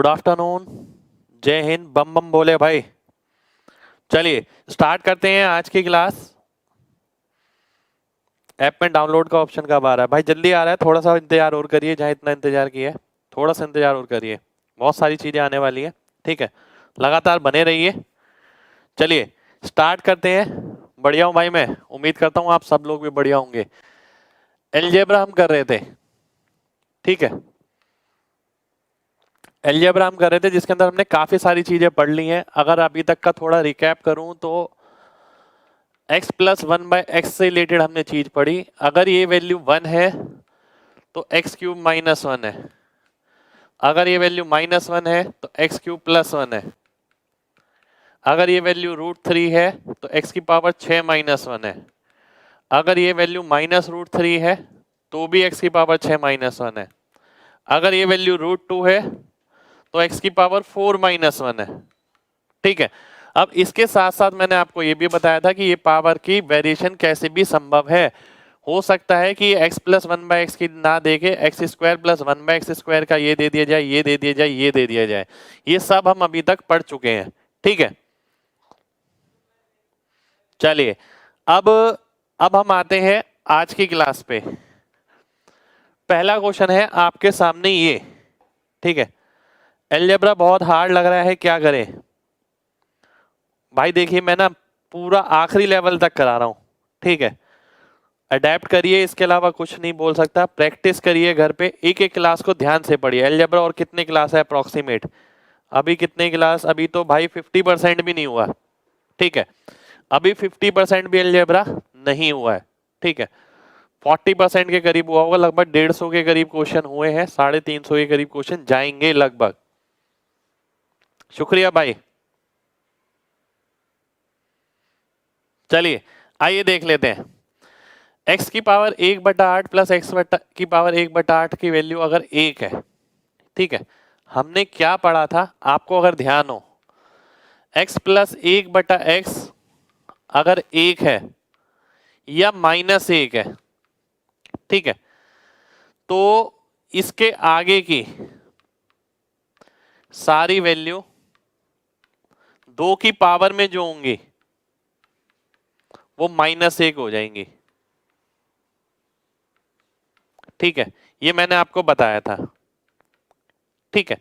Good afternoon, जय हिंद, बम बम बोले भाई। चलिए स्टार्ट करते हैं आज की क्लास। ऐप में डाउनलोड का ऑप्शन कब आ रहा है भाई? जल्दी आ रहा है, थोड़ा सा इंतजार और करिए। जहाँ इतना इंतजार किया है थोड़ा सा इंतजार और करिए, बहुत सारी चीजें आने वाली है। ठीक है, लगातार बने रहिए। चलिए स्टार्ट करते हैं। बढ़िया हूँ भाई, मैं उम्मीद करता हूँ आप सब लोग भी बढ़िया होंगे। अलजेब्रा हम कर रहे थे, ठीक है, अलजेब्रा हम कर रहे थे जिसके अंदर हमने काफी सारी चीजें पढ़ ली हैं। अगर अभी तक का थोड़ा रिकैप करूं तो x प्लस 1/x से रिलेटेड हमने चीज पढ़ी। अगर ये वैल्यू 1 है तो x क्यूब माइनस 1 है, अगर ये वैल्यू -1 है तो x क्यूब प्लस 1 है, अगर ये वैल्यू √3 है तो x की पावर 6 माइनस 1 है, अगर ये वैल्यू -√3 है तो भी x की पावर 6 माइनस 1 है, अगर ये वैल्यू √2 है तो x की पावर 4 माइनस 1 है। ठीक है, अब इसके साथ साथ मैंने आपको ये भी बताया था कि ये पावर की वेरिएशन कैसे भी संभव है। हो सकता है कि x प्लस 1/x की ना देके x square plus 1/x square का ये दे दिया जाए, ये दे दिया जाए, ये दे दिया जाए। ये सब हम अभी तक पढ़ चुके हैं। ठीक है, चलिए अब हम आते हैं आज की क्लास पे। पहला क्वेश्चन है आपके सामने ये, ठीक है। अलजेब्रा बहुत हार्ड लग रहा है, क्या करें भाई? देखिए मैं ना पूरा आखिरी लेवल तक करा रहा हूं, ठीक है। अडेप्ट करिए, इसके अलावा कुछ नहीं बोल सकता। प्रैक्टिस करिए घर पे, एक एक क्लास को ध्यान से पढ़िए। अलजेब्रा और कितने क्लास है अप्रोक्सीमेट? अभी कितने क्लास? अभी तो भाई 50% भी नहीं हुआ, ठीक है। अभी 50% भी अलजेब्रा नहीं हुआ है, ठीक है। 40% के करीब हुआ होगा, लगभग 150 के करीब क्वेश्चन हुए हैं, 350 के करीब क्वेश्चन जाएंगे लगभग। शुक्रिया भाई। चलिए आइए देख लेते हैं। x की पावर 1/8 प्लस x की पावर 1/8 की वैल्यू अगर 1 है, ठीक है। हमने क्या पढ़ा था आपको अगर ध्यान हो, x प्लस 1/x अगर 1 है या -1 है, ठीक है, तो इसके आगे की सारी वैल्यू 2 की पावर में जो होंगी वो -1 हो जाएंगी, ठीक है। ये मैंने आपको बताया था, ठीक है।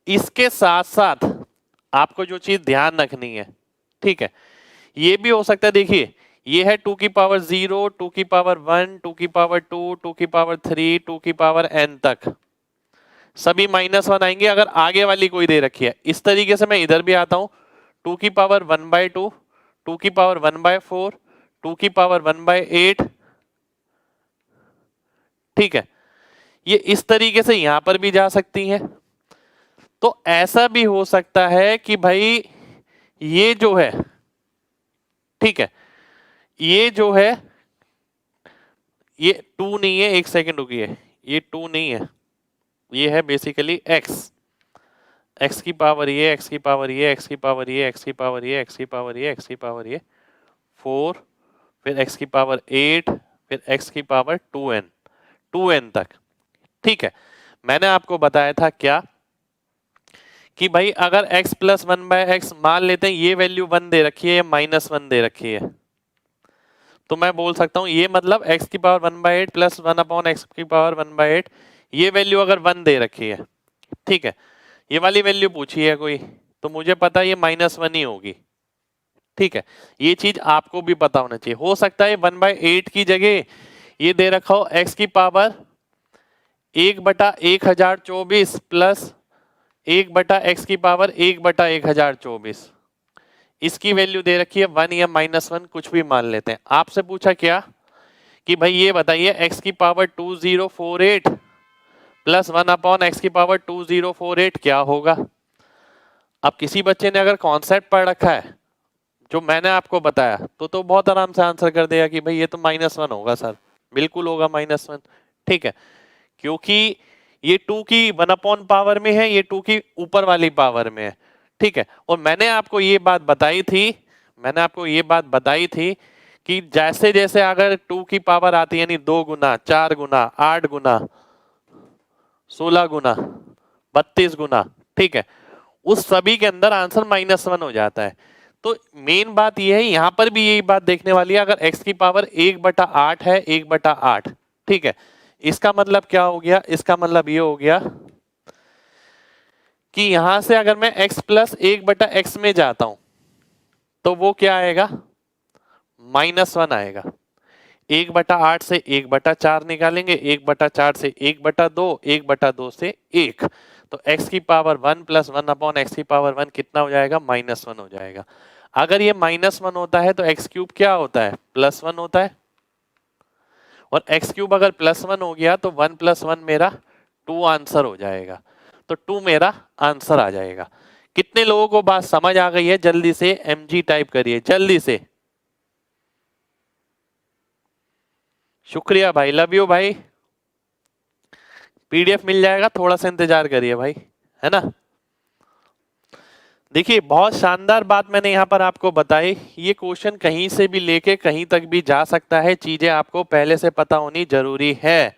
इसके साथ साथ आपको जो चीज ध्यान रखनी है, ठीक है, ये भी हो सकता है। देखिए ये है 2 की पावर 0, 2 की पावर 1, 2 की पावर 2, 2 की पावर 3, 2 की पावर n तक सभी -1 आएंगे अगर आगे वाली कोई दे रखी है। इस तरीके से मैं इधर भी आता हूं, 2 की पावर 1/2, 2 की पावर 1/4, 2 की पावर 1/8, ठीक है। ये इस तरीके से यहां पर भी जा सकती है। तो ऐसा भी हो सकता है कि भाई ये जो है, ठीक है, ये जो है ये 2 नहीं है, एक सेकंड रुकिए, ये 2 नहीं है, ये है बेसिकली x की पावर ये, x की पावर ये, x की पावर ये, x की पावर ये, x की पावर ये, x की पावर ये 4, फिर x की पावर 8, फिर x की पावर 2n तक, ठीक है। मैंने आपको बताया था क्या कि भाई अगर x प्लस 1/x मान लेते हैं, ये वैल्यू 1 दे रखी है या -1 दे रखी है, तो मैं बोल सकता हूं ये मतलब x की पावर 1/8 प्लस 1/x की पावर 1/8, ये वैल्यू अगर 1 दे रखी है, ठीक है, ये वाली वैल्यू पूछी है कोई, तो मुझे पता है ये -1 ही होगी, ठीक है। ये चीज आपको भी पता होना चाहिए। हो सकता है 1/8 की जगह ये दे रखा हो x की पावर 1/1024 प्लस 1/x की पावर 1/1024, इसकी वैल्यू दे रखी है 1 या -1, कुछ भी मान लेते हैं। आपसे पूछा क्या कि भाई ये बताइए x की पावर 2048 प्लस 1/x की पावर 2048 क्या होगा? अब किसी बच्चे ने अगर कॉन्सेप्ट पढ़ रखा है जो मैंने आपको बताया तो बहुत आराम से आंसर कर देगा कि भाई ये तो -1 होगा सर, बिल्कुल होगा -1, ठीक है। क्योंकि ये 2 की 1 पावर में है, ये 2 की ऊपर वाली पावर में है, ठीक है। और मैंने आपको ये बात बताई थी कि जैसे जैसे अगर 2 की पावर आती है, यानी 2 गुना, 4 गुना, 8 गुना, 16 गुना, 32 गुना, ठीक है, उस सभी के अंदर आंसर -1 हो जाता है। तो मेन बात यह है, यहां पर भी यही बात देखने वाली है। अगर x की पावर 1/8 है, 1/8, ठीक है, इसका मतलब क्या हो गया, इसका मतलब ये हो गया कि यहां से अगर मैं x प्लस 1/x में जाता हूं तो वो क्या आएगा, -1 आएगा। 1/8 से 1/4 निकालेंगे, 1/4 से 1/2, 1/2 से 1, तो x की पावर 1 प्लस 1 अपॉन x की पावर 1 कितना हो जाएगा, -1 हो जाएगा। अगर ये -1 होता है तो x क्यूब क्या होता है, +1 होता है, और x क्यूब अगर +1 हो गया तो 1 + 1 मेरा 2 आंसर हो जाएगा। तो 2 मेरा आंसर आ जाएगा। कितने लोगों को बात समझ आ गई है? जल्दी से mg टाइप करिए, जल्दी से। शुक्रिया भाई, लव यू भाई। पीडीएफ मिल जाएगा, थोड़ा सा इंतजार करिए भाई, है ना। देखिए, बहुत शानदार बात मैंने यहां पर आपको बताई। ये क्वेश्चन कहीं से भी लेके कहीं तक भी जा सकता है, चीजें आपको पहले से पता होनी जरूरी है,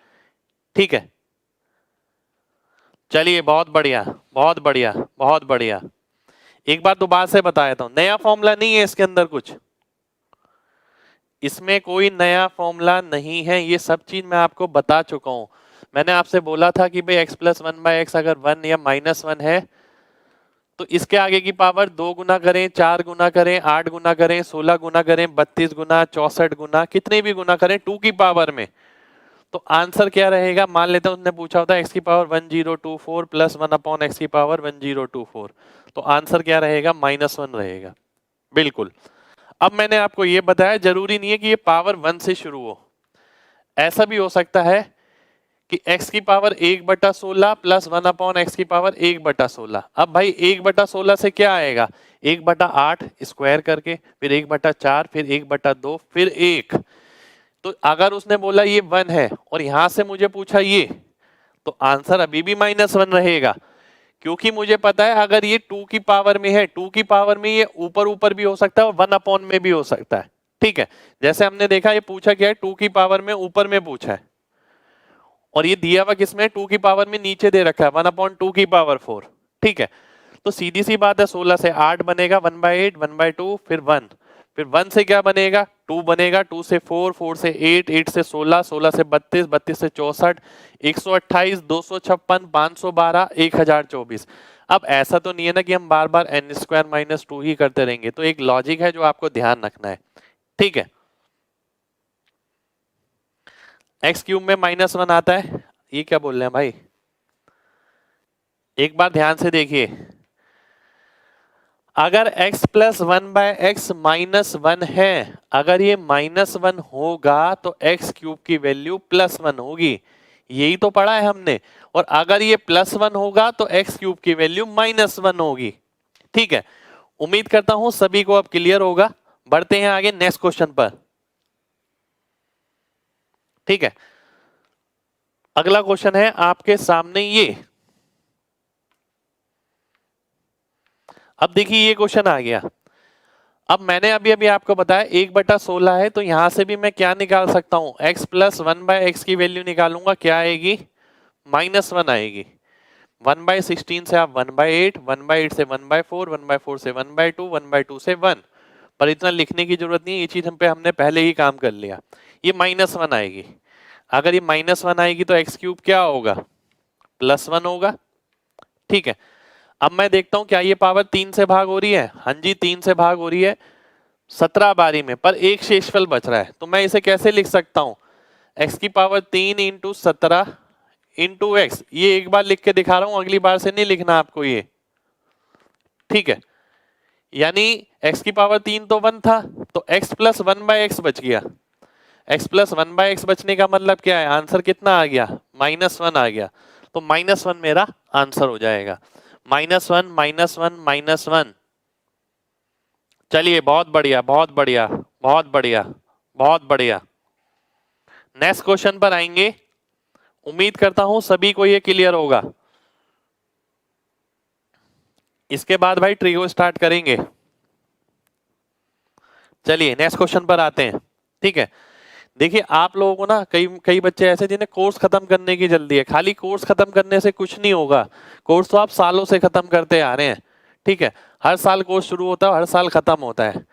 ठीक है। चलिए, बहुत बढ़िया, बहुत बढ़िया, बहुत बढ़िया। एक बात दोबारा से बता देता हूं, नया फॉर्मूला नहीं है इसके अंदर कुछ, इसमें कोई नया फॉर्मूला नहीं है, ये सब चीज मैं आपको बता चुका हूं। मैंने आपसे बोला था कि भाई x + 1/x अगर 1 या -1 है तो इसके आगे की पावर 2 गुना करें, 4 गुना करें, 8 गुना करें, 16 गुना करें, 32 गुना, 64 गुना, कितने भी गुना करें 2 की पावर में, तो आंसर क्या रहेगा। मान लेते हैं उसने पूछा होता है x की पावर 1024 प्लस 1 अपॉन x की पावर 1024, तो आंसर क्या रहेगा, -1 रहेगा, बिल्कुल। अब मैंने आपको ये बताया, जरूरी नहीं है कि ये पावर 1 से शुरू हो, ऐसा भी हो सकता है कि x की पावर 1/16 प्लस 1 अपॉन x की पावर 1/16। अब भाई 1/16 से क्या आएगा, 1/8 स्क्वायर करके, फिर 1/4, फिर 1/2, फिर 1। तो अगर उसने बोला ये 1 है और यहां से मुझे पूछा ये, तो आंसर अभी भी -1 रहेगा, क्योंकि मुझे पता है अगर ये 2 की पावर में है, 2 की पावर में ये ऊपर ऊपर भी हो सकता है और 1 अपॉन में भी हो सकता है, ठीक है। जैसे हमने देखा ये पूछा क्या है, 2 की पावर में ऊपर में पूछा है, और ये दिया हुआ किसमें, 2 की पावर में नीचे दे रखा है 1/2 की पावर 4, ठीक है। तो सीधी सी बात है, 16 से 8 बनेगा, 1/8, 1/2, फिर 1, फिर 1 से क्या बनेगा, 2 बनेगा, 2 से 4, 4 से 8, 8 से 16, 16 से 32, 32 से 64, 128, 256, 512, 1024। अब ऐसा तो नहीं है ना कि हम बार बार n² - 2 ही करते रहेंगे, तो एक लॉजिक है जो आपको ध्यान रखना है, ठीक है। x³ में -1 आता है, ये क्या बोल रहे हैं भाई, एक बार ध्यान से देखिए। अगर x + 1/x -1 है, अगर ये -1 होगा तो x³ की वैल्यू +1 होगी, यही तो पढ़ा है हमने। और अगर ये +1 होगा तो x³ की वैल्यू -1 होगी, ठीक है। उम्मीद करता हूं सभी को अब क्लियर होगा। बढ़ते हैं आगे नेक्स्ट क्वेश्चन पर, ठीक है। अगला क्वेश्चन है आपके सामने ये। अब देखिए ये क्वेश्चन आ गया। अब मैंने अभी अभी आपको बताया 1/16 है, तो यहां से भी मैं क्या निकाल सकता हूं, x + 1/x की वैल्यू निकालूंगा, क्या आएगी, -1 आएगी। 1/16 से आप 1/8, 1/8 से 1/4, 1/4 से 1/2, 1/2 से 1, पर इतना लिखने की जरूरत नहीं, ये चीज हम पे हमने पहले ही काम कर लिया। ये -1 आएगी। अगर ये -1 आएगी तो x³ क्या होगा, +1 होगा, ठीक है। अब मैं देखता हूं क्या ये पावर 3 से भाग हो रही है, हाँ जी 3 से भाग हो रही है 17 बारी में, पर एक शेषफल बच रहा है, तो मैं इसे कैसे लिख सकता हूं, x की पावर 3 × 17 × x। ये एक बार लिख के दिखा रहा हूं, अगली बार से नहीं लिखना आपको ये, ठीक है। यानी x की पावर 3 तो 1 था, तो x + 1/x बच गया। x + 1/x बचने का मतलब क्या है, आंसर कितना आ गया, -1 आ गया, तो -1 मेरा आंसर हो जाएगा। -1 -1 -1। चलिए, बहुत बढ़िया, बहुत बढ़िया, बहुत बढ़िया, बहुत बढ़िया। नेक्स्ट क्वेश्चन पर आएंगे। उम्मीद करता हूं सभी को ये क्लियर होगा। इसके बाद भाई ट्रिगो स्टार्ट करेंगे। चलिए नेक्स्ट क्वेश्चन पर आते हैं, ठीक है। देखिए आप लोगों को ना कई कई बच्चे ऐसे जिन्हें कोर्स खत्म करने की जल्दी है, खाली कोर्स खत्म करने से कुछ नहीं होगा। कोर्स तो आप सालों से खत्म करते आ रहे हैं, ठीक है, हर साल कोर्स शुरू होता है, हर साल खत्म होता है,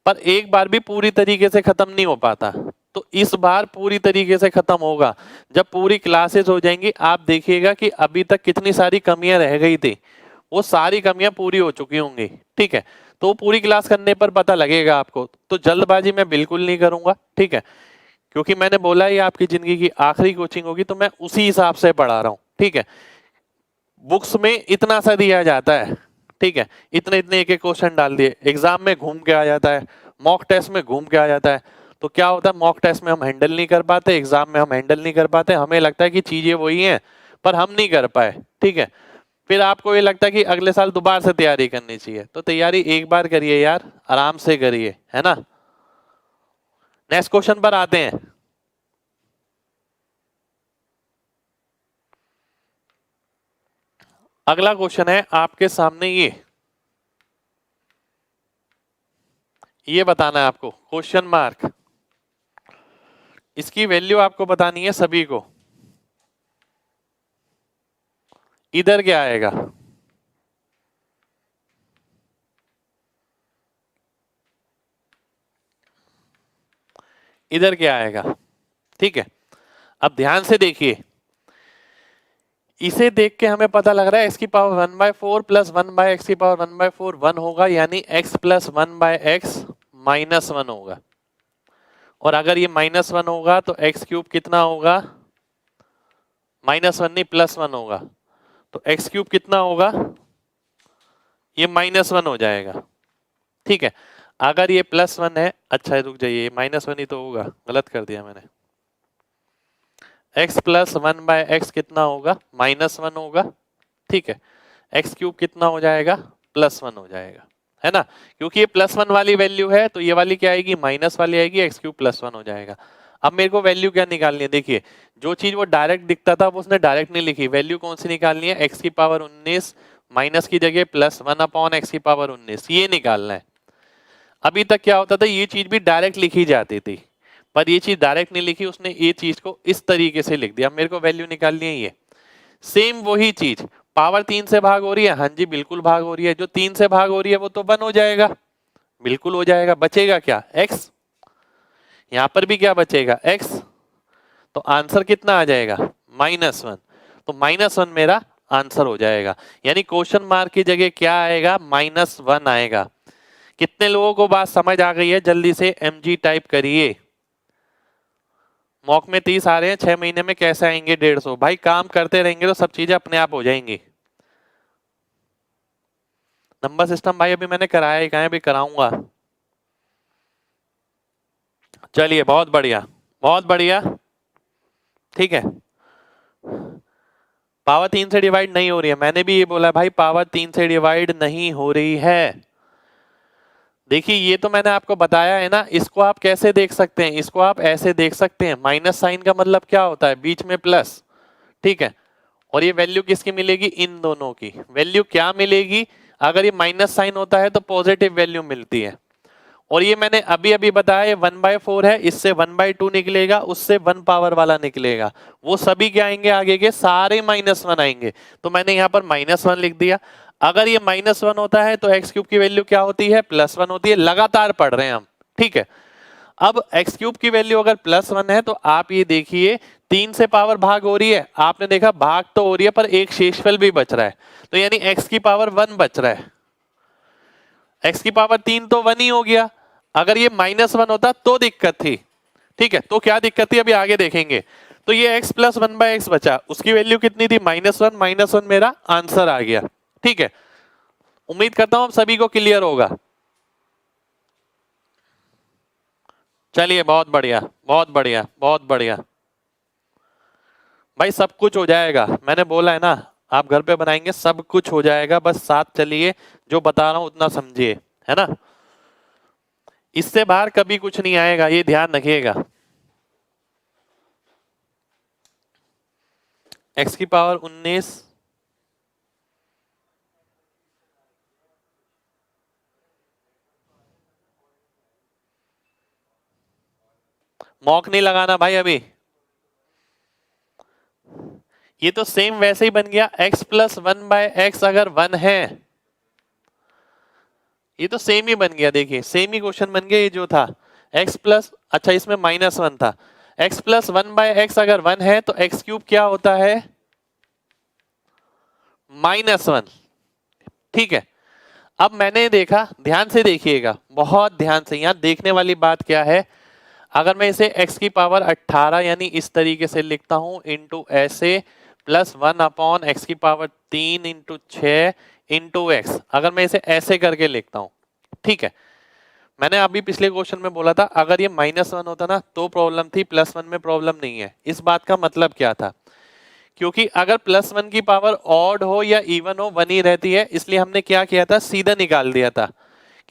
पर एक बार भी पूरी तरीके से खत्म नहीं हो पाता। तो इस बार पूरी तरीके से खत्म होगा। जब पूरी क्लासेस हो जाएंगी आप देखिएगा कि अभी तक कितनी सारी कमियां रह गई थी, वो सारी कमियां पूरी हो चुकी होंगी, ठीक है। तो पूरी क्लास करने पर पता लगेगा आपको। तो जल्दबाजी मैं बिल्कुल नहीं करूंगा, ठीक है, क्योंकि मैंने बोला ही आपकी जिंदगी की आखिरी कोचिंग होगी, तो मैं उसी हिसाब से पढ़ा रहा हूँ, ठीक है। बुक्स में इतना सा दिया जाता है, ठीक है, इतने इतने एक एक क्वेश्चन डाल दिए, एग्जाम में घूम के आ जाता है, मॉक टेस्ट में घूम के आ जाता है। तो क्या होता है, मॉक टेस्ट में हम हैंडल नहीं कर पाते, एग्जाम में हम हैंडल नहीं कर पाते, हमें लगता है कि चीजें वही हैं पर हम नहीं कर पाए, ठीक है। फिर आपको ये लगता है कि अगले साल दोबारा से तैयारी करनी चाहिए। तो तैयारी एक बार करिए यार, आराम से करिए, है ना। नेक्स्ट क्वेश्चन पर आते हैं। अगला क्वेश्चन है आपके सामने, ये बताना है आपको, क्वेश्चन मार्क, इसकी वैल्यू आपको बतानी है सभी को। इधर क्या आएगा, इधर क्या आएगा, ठीक है। अब ध्यान से देखिए, इसे देख के हमें पता लग रहा है एक्स की पावर 1/4 प्लस 1/x की पावर 1/4 1 होगा, यानी x प्लस 1/x -1 होगा। और अगर ये -1 होगा तो x क्यूब कितना होगा, -1 नहीं +1 होगा, तो x क्यूब कितना होगा, ये -1 हो जाएगा, ठीक है। अगर ये +1 है, अच्छा रुक जाइए, ये -1 ही तो होगा, गलत कर दिया मैंने। x प्लस 1/x कितना होगा, -1 होगा, ठीक है। x क्यूब कितना हो जाएगा, +1 हो जाएगा, है ना। क्योंकि ये +1 वाली वैल्यू है तो ये वाली क्या आएगी, माइनस वाली आएगी, x क्यूब +1 हो जाएगा। अब मेरे को वैल्यू क्या निकालनी है, देखिए जो चीज वो डायरेक्ट दिखता था वो उसने डायरेक्ट नहीं लिखी, वैल्यू कौन सी निकालनी है, x की पावर 19 माइनस की जगह +1/x की पावर 19, ये निकालना है। अभी तक क्या होता था, ये चीज भी डायरेक्ट लिखी जाती थी, पर ये चीज डायरेक्ट नहीं लिखी, उसने ये चीज को इस तरीके से लिख दिया। मेरे को वैल्यू निकालनी है ये, सेम वही चीज, पावर 3 से भाग हो रही है, हाँ जी बिल्कुल भाग हो रही है, जो 3 से भाग हो रही है वो तो 1 हो जाएगा, बिल्कुल हो जाएगा, बचेगा क्या, x, यहां पर भी क्या बचेगा, x, तो आंसर कितना आ जाएगा, -1, तो -1 मेरा आंसर हो जाएगा। यानी क्वेश्चन मार्क की जगह क्या आएगा, -1 आएगा। कितने लोगों को बात समझ आ गई है, जल्दी से mg टाइप करिए। मॉक में 30 आ रहे हैं, 6 महीने में कैसे आएंगे 150, भाई काम करते रहेंगे तो सब चीजें अपने आप हो जाएंगी। नंबर सिस्टम भाई अभी मैंने कराया ही कहाँ है, अभी कराऊंगा। चलिए बहुत बढ़िया, बहुत बढ़िया, ठीक है। पावर 3 से डिवाइड नहीं हो रही है, मैंने भी ये बोला भाई, पावर 3 से डिवाइड नहीं हो रही है। देखिए ये तो मैंने आपको बताया है ना, इसको आप कैसे देख सकते हैं, इसको आप ऐसे देख सकते हैं, माइनस साइन का मतलब क्या होता है, बीच में प्लस, ठीक है। और ये वैल्यू किसकी मिलेगी, इन दोनों की वैल्यू क्या मिलेगी, अगर ये माइनस साइन होता है तो पॉजिटिव वैल्यू मिलती है। और ये मैंने अभी अभी बताया, ये 1/4 है, इससे 1/2 निकलेगा, उससे 1 पावर वाला निकलेगा, वो सभी क्या आएंगे, आगे के सारे -1 आएंगे। तो मैंने यहाँ पर -1 लिख दिया। अगर ये -1 होता है तो x क्यूब की वैल्यू क्या होती है, +1 होती है, लगातार पढ़ रहे हैं हम, ठीक है। अब x क्यूब की वैल्यू अगर +1 है तो आप ये देखिए, 3 से पावर भाग हो रही है, आपने देखा भाग तो हो रही है पर एक शेषफल भी बच रहा है, तो यानी x की पावर 1 बच रहा है, x की पावर 3 तो 1 ही हो गया। अगर ये -1 होता तो दिक्कत थी, ठीक है, तो क्या दिक्कत थी अभी आगे देखेंगे। तो ये x प्लस 1/x बचा, उसकी वैल्यू कितनी थी, -1, -1 मेरा आंसर आ गया, ठीक है। उम्मीद करता हूं सभी को क्लियर होगा। चलिए बहुत बढ़िया, बहुत बढ़िया, बहुत बढ़िया, भाई सब कुछ हो जाएगा, मैंने बोला है ना, आप घर पे बनाएंगे सब कुछ हो जाएगा, बस साथ चलिए, जो बता रहा हूं उतना समझिए, है ना। इससे बाहर कभी कुछ नहीं आएगा, ये ध्यान रखिएगा। x की पावर 19, मॉक नहीं लगाना भाई अभी। ये तो सेम वैसे ही बन गया, x प्लस 1/x अगर 1 है, ये तो सेम ही बन गया, देखिए सेम ही क्वेश्चन बन गया। ये जो था x प्लस, अच्छा इसमें -1 था, x प्लस 1/x अगर 1 है तो x क्यूब क्या होता है, -1। ठीक है, अब मैंने देखा, ध्यान से देखिएगा, बहुत ध्यान से, यहां देखने वाली बात क्या है, अगर मैं इसे x की पावर 18 यानी इस तरीके से लिखता हूं इंटू ऐसे प्लस 1/x की पावर 3 इंटू 6 इंटू एक्स, अगर मैं इसे ऐसे करके लिखता हूं, ठीक है। मैंने अभी पिछले क्वेश्चन में बोला था अगर ये -1 होता ना तो प्रॉब्लम थी, +1 में प्रॉब्लम नहीं है। इस बात का मतलब क्या था, क्योंकि अगर +1 की पावर ऑड हो या इवन हो 1 ही रहती है, इसलिए हमने क्या किया था, सीधा निकाल दिया था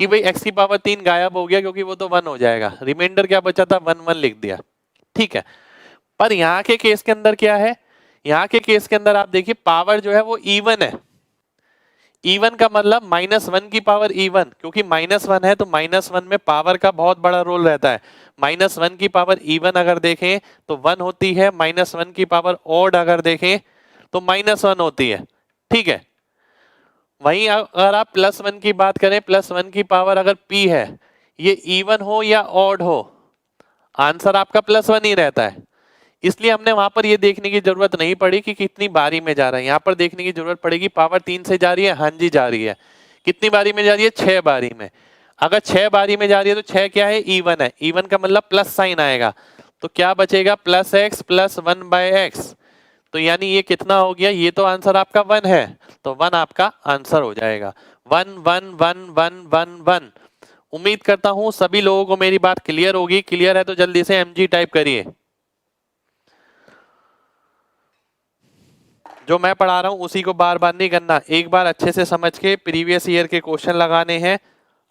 कि भाई x की पावर 3 गायब हो गया क्योंकि वो तो 1 हो जाएगा, रिमाइंडर क्या बचा था, 1 1 लिख दिया। ठीक है, पर यहाँ के केस के अंदर क्या है, यहाँ के केस के अंदर आप देखिए पावर जो है वो इवन है। इवन का मतलब -1 की पावर इवन, क्योंकि -1 है तो -1 में पावर का बहुत बड़ा रोल रहता है। -1 की पावर इवन अगर देखें तो 1 होती है, -1 की पावर ऑड अगर देखें तो -1 होती है। ठीक है, वहीं अगर आप +1 की बात करें, +1 की पावर अगर p है, ये इवन हो या ऑड हो, आंसर आपका +1 ही रहता है। इसलिए हमने वहां पर ये देखने की जरूरत नहीं पड़ी कि कितनी बारी में जा रहा है, यहाँ पर देखने की जरूरत पड़ेगी पावर 3 से जा रही है, हाँ जी जा रही है। कितनी बारी में जा रही है, 6 बारी में। अगर 6 बारी में जा रही है तो 6 क्या है, इवन है, इवन का मतलब प्लस साइन आएगा, तो क्या बचेगा, +x प्लस 1/x। तो यानी ये कितना हो गया, ये तो आंसर आपका 1 है, तो 1 आपका आंसर हो जाएगा। 1 1 1 1 1 1। उम्मीद करता हूं सभी लोगों को मेरी बात क्लियर होगी, क्लियर है तो जल्दी से mg टाइप करिए। जो मैं पढ़ा रहा हूं उसी को बार बार नहीं करना, एक बार अच्छे से समझ के प्रीवियस ईयर के क्वेश्चन लगाने हैं,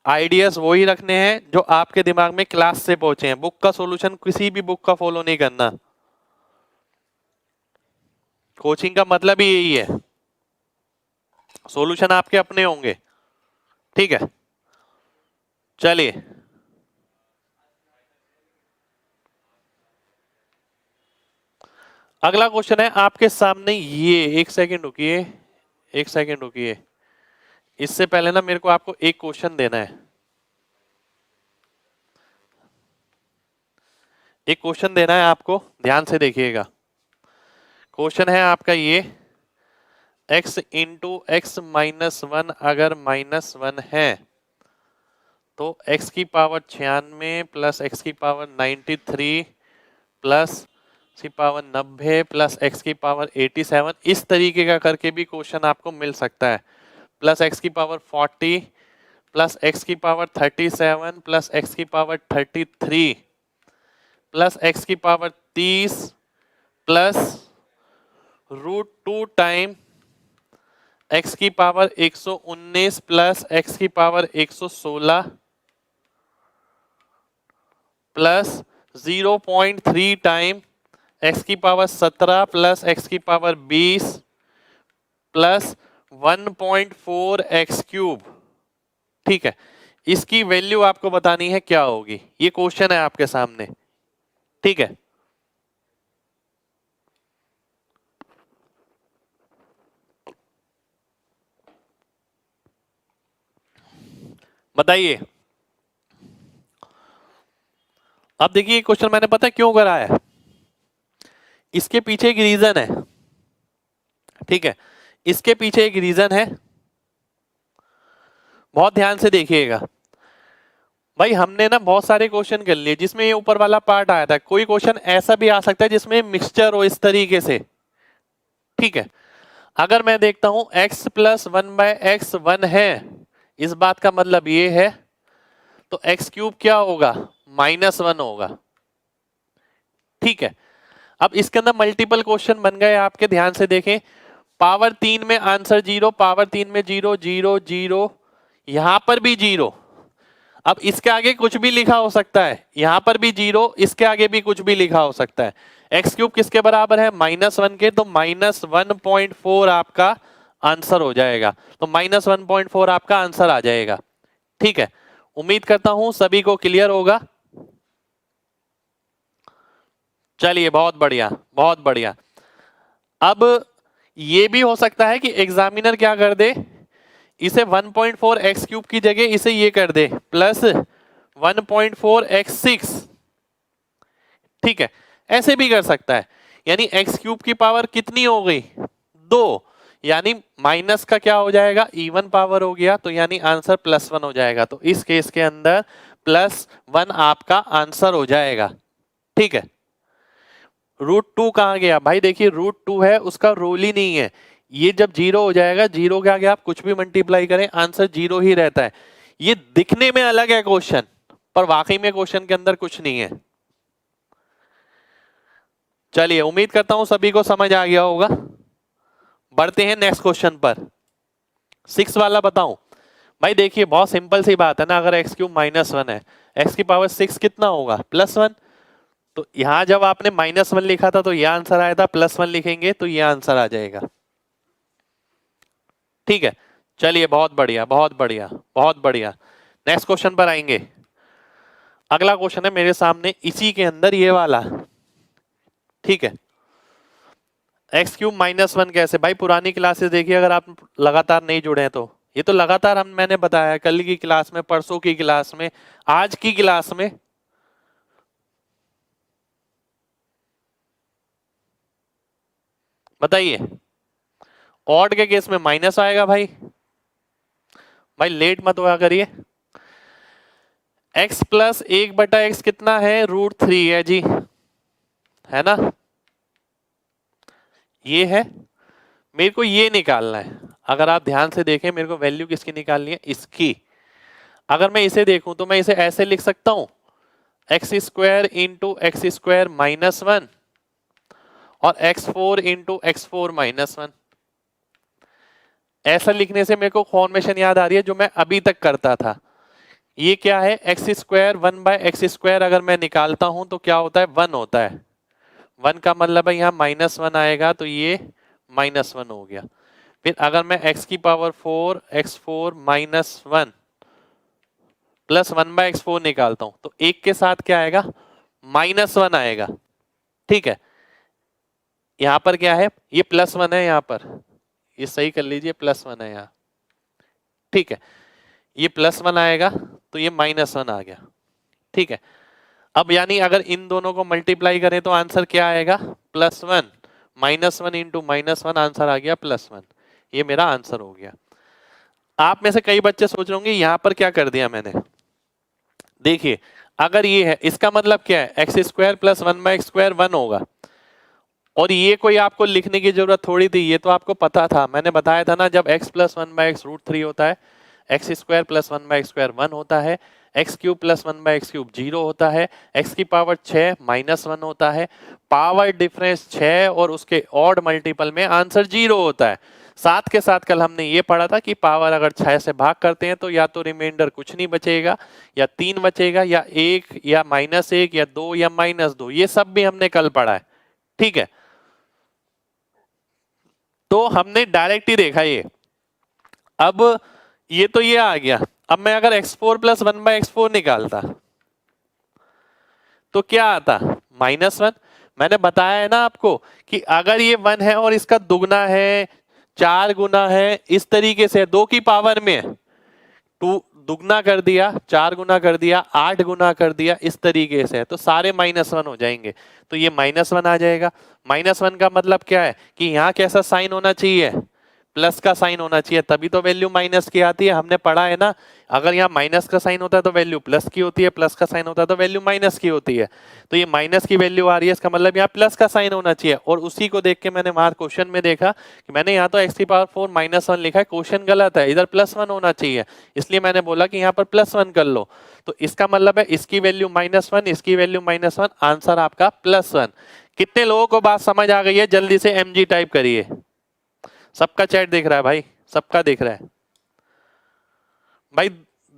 आइडियाज वही रखने हैं जो आपके दिमाग में क्लास से पहुंचे हैं। बुक का सॉल्यूशन किसी भी बुक का फॉलो नहीं करना, कोचिंग का मतलब ही यही है, सॉल्यूशन आपके अपने होंगे। ठीक है, चलिए अगला क्वेश्चन है आपके सामने, ये एक सेकंड रुकिए, एक सेकंड रुकिए, इससे पहले ना मेरे को आपको एक क्वेश्चन देना है, एक क्वेश्चन देना है आपको, ध्यान से देखिएगा। क्वेश्चन है आपका ये, x इंटू एक्स -1 अगर -1 है तो x की पावर 96 प्लस x की पावर 93 प्लस x की पावर 90 प्लस x की पावर 87, इस तरीके का करके भी क्वेश्चन आपको मिल सकता है। प्लस x की पावर 40 प्लस x की पावर 37 प्लस x की पावर 33 प्लस x की पावर 30 प्लस √2 टाइम x की पावर 119 प्लस x की पावर 116 प्लस 0.3 टाइम x की पावर 17 प्लस x की पावर 20 प्लस 1.4 x क्यूब। ठीक है, इसकी वैल्यू आपको बतानी है क्या होगी, ये क्वेश्चन है आपके सामने। ठीक है, बताइए। अब देखिए क्वेश्चन मैंने पता क्यों कराया है, इसके पीछे एक रीजन है। ठीक है, इसके पीछे एक रीजन है, बहुत ध्यान से देखिएगा। भाई हमने ना बहुत सारे क्वेश्चन कर लिए जिसमें ये ऊपर वाला पार्ट आया था, कोई क्वेश्चन ऐसा भी आ सकता है जिसमें मिक्सचर हो इस तरीके से। ठीक है, अगर मैं देखता हूं x प्लस 1/x 1 है, इस बात का मतलब ये है, तो x क्यूब क्या होगा, -1 होगा। ठीक है, अब इसके अंदर मल्टीपल क्वेश्चन बन गए आपके, ध्यान से देखें। पावर 3 में आंसर 0, पावर 3 में 0 0 0, यहां पर भी 0। अब इसके आगे कुछ भी लिखा हो सकता है, यहां पर भी 0, इसके आगे भी कुछ भी लिखा हो सकता है। एक्स क्यूब किसके बराबर है, -1 के, तो -1.4 आपका आंसर हो जाएगा, तो -1.4 आपका आंसर आ जाएगा। ठीक है, उम्मीद करता हूं सभी को क्लियर होगा। चलिए बहुत बढ़िया बहुत बढ़िया। अब ये भी हो सकता है कि एग्जामिनर क्या कर दे, इसे 1.4 एक्स क्यूब की जगह इसे ये कर दे प्लस 1.4 एक्स सिक्स। ठीक है, ऐसे भी कर सकता है। यानी एक्स क्यूब की पावर कितनी हो गई, 2, यानी माइनस का क्या हो जाएगा, इवन पावर हो गया, तो यानी आंसर +1 हो जाएगा। तो इस केस के अंदर +1 आपका आंसर हो जाएगा। ठीक है, √2 कहाँ गया भाई, देखिए √2 है उसका रोल ही नहीं है। ये जब 0 हो जाएगा, 0 के आगे आप कुछ भी मल्टीप्लाई करें आंसर 0 ही रहता है। ये दिखने में अलग है क्वेश्चन, पर वाकई में क्वेश्चन के अंदर कुछ नहीं है। चलिए उम्मीद करता हूं सभी को समझ आ गया होगा। बढ़ते हैं नेक्स्ट क्वेश्चन पर। 6 वाला बताऊं भाई, देखिए बहुत सिंपल सी बात है ना, अगर x³ -1 है, x की पावर 6 कितना होगा, +1। तो यहां जब आपने -1 लिखा था तो यह आंसर आया था, +1 लिखेंगे तो यह आंसर आ जाएगा। ठीक है, चलिए बहुत बढ़िया बहुत बढ़िया बहुत बढ़िया। नेक्स्ट क्वेश्चन पर आएंगे। अगला क्वेश्चन है मेरे सामने इसी के अंदर ये वाला। ठीक है, x³ -1 कैसे भाई, पुरानी क्लासेस देखिए अगर आप लगातार नहीं जुड़े हैं तो। ये तो लगातार मैंने बताया है, कल की क्लास में, परसों की क्लास में, आज की क्लास में। बताइए, ऑड के केस में माइनस आएगा भाई। भाई लेट मत हुआ करिए। x + 1/x कितना है, √3 है जी, है ना, ये है। मेरे को ये निकालना है, अगर आप ध्यान से देखें मेरे को वैल्यू किसकी निकालनी है, इसकी। अगर मैं इसे देखूं तो मैं इसे ऐसे लिख सकता हूं, x² × x² -1 और x4 × x4 -1। ऐसा लिखने से मेरे को फॉर्मेशन याद आ रही है जो मैं अभी तक करता था। ये क्या है, x² 1/x² अगर मैं निकालता हूं तो क्या होता है, 1 होता है। 1 का मतलब है यहाँ -1 आएगा तो ये -1 हो गया। फिर अगर मैं x की पावर 4 x4 -1 प्लस 1/x4 निकालता हूं तो एक के साथ क्या आएगा, -1 आएगा। ठीक है, यहां पर क्या है, ये +1 है, यहां पर ये सही कर लीजिए, +1 है यहाँ। ठीक है, ये +1 आएगा तो ये -1 आ गया। ठीक है, अब यानी अगर इन दोनों को मल्टीप्लाई करें तो आंसर क्या आएगा, +1 -1 × -1 आंसर आ गया +1। ये मेरा आंसर हो गया। आप में से कई बच्चे सोच रहे होंगे यहां पर क्या कर दिया मैंने। देखिए अगर ये है, इसका मतलब क्या है, x² + 1/x² 1 होगा। और ये कोई आपको लिखने की जरूरत थोड़ी थी, ये तो आपको पता था। मैंने बताया था ना, जब x + 1/x √3 होता है, x² + 1/x² 1 होता है, x³ + 1/x³ 0 होता है, x की पावर 6 -1 होता है, पावर डिफरेंस 6 और उसके ऑड मल्टीपल में आंसर 0 होता है। साथ के साथ कल हमने ये पढ़ा था कि पावर अगर 6 से भाग करते हैं तो या तो रिमाइंडर कुछ नहीं बचेगा, या 3 बचेगा, या 1, या -1, या 2, या -2। ये सब भी हमने कल पढ़ा है। ठीक है, तो हमने डायरेक्ट ही देखा ये। अब ये तो ये आ गया। अब मैं अगर x4 + 1/x4 निकालता तो क्या आता, -1। मैंने बताया है ना आपको कि अगर ये 1 है और इसका दुगना है, 4 गुना है, इस तरीके से 2 की पावर में 2 दुगना कर दिया, 4 गुना कर दिया, 8 गुना कर दिया, इस तरीके से तो सारे -1 हो जाएंगे। तो ये -1 आ जाएगा। -1 का मतलब क्या है कि यहाँ कैसा साइन होना चाहिए, प्लस का साइन होना चाहिए, तभी तो वैल्यू माइनस की आती है। हमने पढ़ा है ना, अगर यहाँ माइनस का साइन होता है तो वैल्यू प्लस की होती है, प्लस का साइन होता है तो वैल्यू माइनस की होती है। तो ये माइनस की वैल्यू आ रही है, इसका मतलब यहाँ प्लस का साइन होना चाहिए। और उसी को देख के मैंने वहां क्वेश्चन में देखा कि मैंने यहाँ तो x की पावर 4 -1 लिखा है, क्वेश्चन गलत है, इधर +1 होना चाहिए। इसलिए मैंने बोला कि यहाँ पर +1 कर लो। तो इसका मतलब है इसकी वैल्यू -1, इसकी वैल्यू -1, आंसर आपका +1। कितने लोगों को बात समझ आ गई है, जल्दी से mg टाइप करिए। सबका चैट दिख रहा है भाई, सबका दिख रहा है भाई।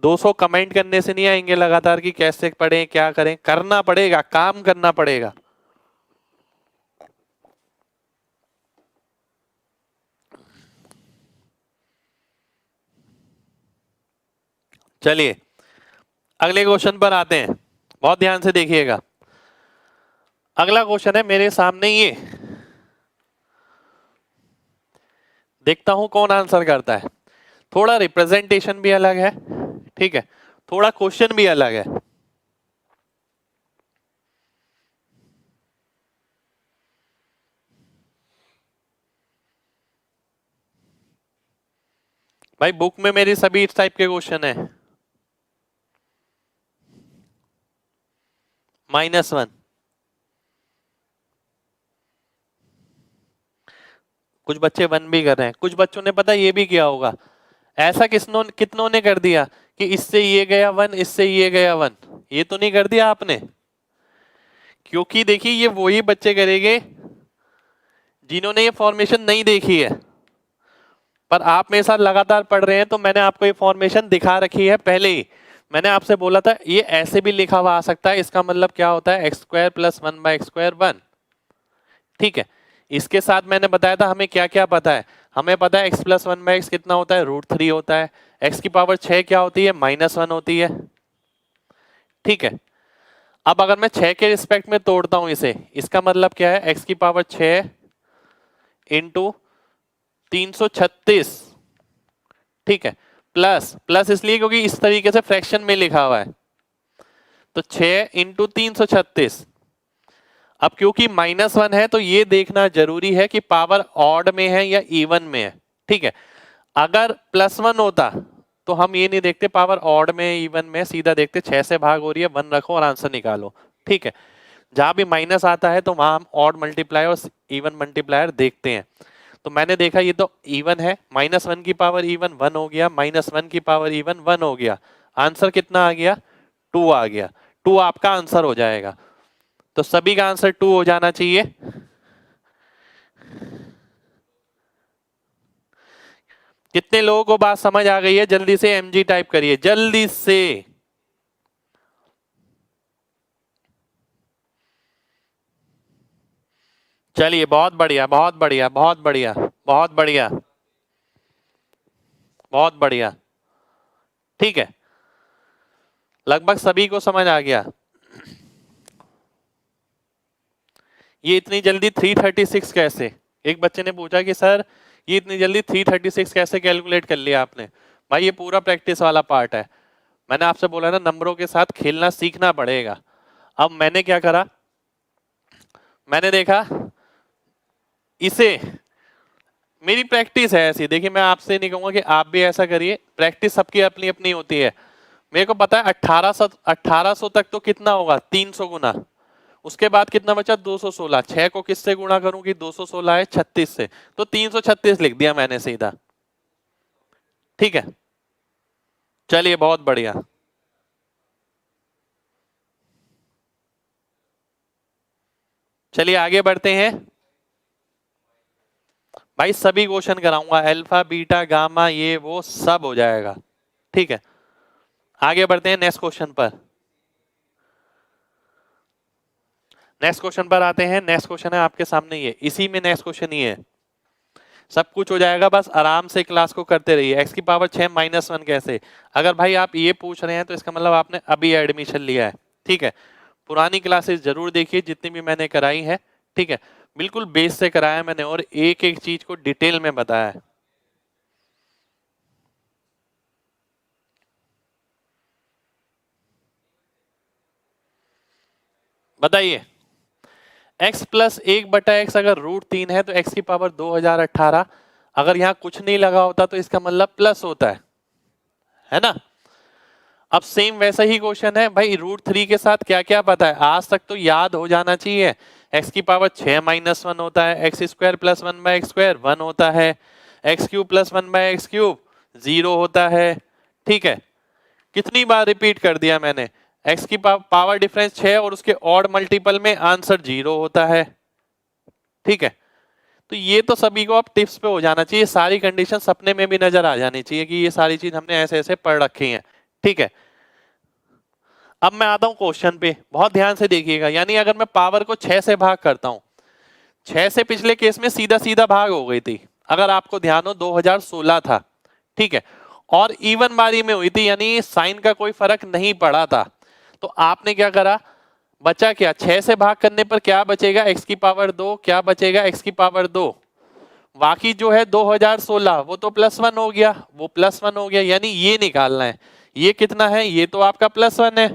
200 कमेंट करने से नहीं आएंगे लगातार कि कैसे पढ़ें, क्या करें, करना पड़ेगा, काम करना पड़ेगा। चलिए अगले क्वेश्चन पर आते हैं, बहुत ध्यान से देखिएगा। अगला क्वेश्चन है मेरे सामने ये, देखता हूं कौन आंसर करता है। थोड़ा रिप्रेजेंटेशन भी अलग है, ठीक है, थोड़ा क्वेश्चन भी अलग है। भाई बुक में मेरी सभी इस टाइप के क्वेश्चन है। -1, कुछ बच्चे 1 भी कर रहे हैं, कुछ बच्चों ने पता ये भी किया होगा, ऐसा कितनों ने कर दिया कि इससे ये गया 1, इससे ये गया 1, ये तो नहीं कर दिया आपने? क्योंकि देखिए ये वही बच्चे करेंगे जिन्होंने ये फॉर्मेशन नहीं देखी है, पर आप मेरे साथ लगातार पढ़ रहे हैं तो मैंने आपको ये फॉर्मेशन दिखा रखी है पहले ही। मैंने आपसे बोला था ये ऐसे भी लिखा हुआ आ सकता है, इसका मतलब क्या होता है x² + 1/x², 1, ठीक है। इसके साथ मैंने बताया था हमें क्या क्या पता है, हमें पता है x + 1/x कितना होता है, √3 होता है। x⁻6 क्या होती है, -1 होती है, ठीक है। अब अगर मैं 6 के रिस्पेक्ट में तोड़ता हूं इसे, इसका मतलब क्या है, x⁻6 × 336, ठीक है, प्लस इसलिए क्योंकि इस तरीके से फ्रैक्शन में लिखा हुआ है, तो 6 × 336। अब क्योंकि -1 है तो ये देखना जरूरी है कि पावर ऑड में है या इवन में है, ठीक है। अगर +1 होता तो हम ये नहीं देखते पावर ऑड में इवन में, सीधा देखते 6 से भाग हो रही है 1 रखो और आंसर निकालो, ठीक है। जहां भी माइनस आता है तो वहां हम ऑड मल्टीप्लायर और इवन मल्टीप्लायर देखते हैं। तो मैंने देखा ये तो इवन है, -1 की पावर इवन 1 हो गया, -1 की पावर इवन 1 हो गया, आंसर कितना आ गया, 2 आ गया। 2 आपका आंसर हो जाएगा, तो सभी का आंसर 2 हो जाना चाहिए। कितने लोगों को बात समझ आ गई है? जल्दी से MG टाइप करिए, जल्दी से। चलिए बहुत बढ़िया, बहुत बढ़िया, बहुत बढ़िया, बहुत बढ़िया, बहुत बढ़िया, ठीक है, लगभग सभी को समझ आ गया। ये इतनी जल्दी 336 कैसे? एक बच्चे ने पूछा कि सर ये इतनी जल्दी 336 कैसे कैलकुलेट कर लिया आपने? भाई ये पूरा प्रैक्टिस वाला पार्ट है, मैंने आपसे बोला ना नंबरों के साथ खेलना सीखना पड़ेगा। अब मैंने क्या करा, मैंने देखा इसे, मेरी प्रैक्टिस है ऐसी, देखिए मैं आपसे नहीं कहूंगा कि आप भी ऐसा करिए, प्रैक्टिस सबकी अपनी अपनी होती है। मेरे को पता है 1800 तक तो कितना होगा, 300 गुना, उसके बाद कितना बचा 216, 6 को किससे गुणा करूंगी, 216 है 36 से, तो 336 लिख दिया मैंने सीधा, ठीक है। चलिए बहुत बढ़िया, चलिए आगे बढ़ते हैं। भाई सभी क्वेश्चन कराऊंगा, अल्फा बीटा गामा ये वो सब हो जाएगा, ठीक है। आगे बढ़ते हैं नेक्स्ट क्वेश्चन पर, नेक्स्ट क्वेश्चन पर आते हैं। नेक्स्ट क्वेश्चन है आपके सामने, ये इसी में नेक्स्ट क्वेश्चन ही है, सब कुछ हो जाएगा, बस आराम से क्लास को करते रहिए। x⁻6 -1 कैसे? अगर भाई आप ये पूछ रहे हैं तो इसका मतलब आपने अभी एडमिशन लिया है, ठीक है। पुरानी क्लासेस जरूर देखिए जितनी भी मैंने कराई है, ठीक है, बिल्कुल बेस से कराया मैंने और एक एक चीज को डिटेल में बताया है। बताइए, x + 1/x अगर √3 है तो x की पावर 2018, अगर यहाँ कुछ नहीं लगा होता तो इसका मतलब प्लस होता है ना। अब सेम वैसा ही क्वेश्चन है भाई, √3 के साथ क्या क्या पता है, आज तक तो याद हो जाना चाहिए। x की पावर 6 -1 होता है, x² + 1/x², 1 होता है, x³ + 1/x³ 0 होता है, ठीक है। कितनी बार रिपीट कर दिया मैंने, x की पावर डिफरेंस 6 और उसके ऑड मल्टीपल में आंसर 0 होता है, ठीक है। तो ये तो सभी को अब टिप्स पे हो जाना चाहिए, सारी कंडीशन सपने में भी नजर आ जानी चाहिए कि ये सारी चीज हमने ऐसे ऐसे पढ़ रखी है, ठीक है। अब मैं आता हूं क्वेश्चन पे, बहुत ध्यान से देखिएगा। यानी अगर मैं पावर को 6 से भाग करता हूं, 6 से पिछले केस में सीधा सीधा भाग हो गई थी, अगर आपको ध्यान हो 2016 था, ठीक है, और इवन बारी में हुई थी, यानी साइन का कोई फर्क नहीं पड़ा था। तो आपने क्या करा, बचा क्या, 6 से भाग करने पर क्या बचेगा, x की पावर 2, क्या बचेगा x की पावर 2। बाकी जो है 2016 वो तो +1 हो गया, वो +1 हो गया, यानी ये निकालना है। ये कितना है, ये तो आपका +1 है,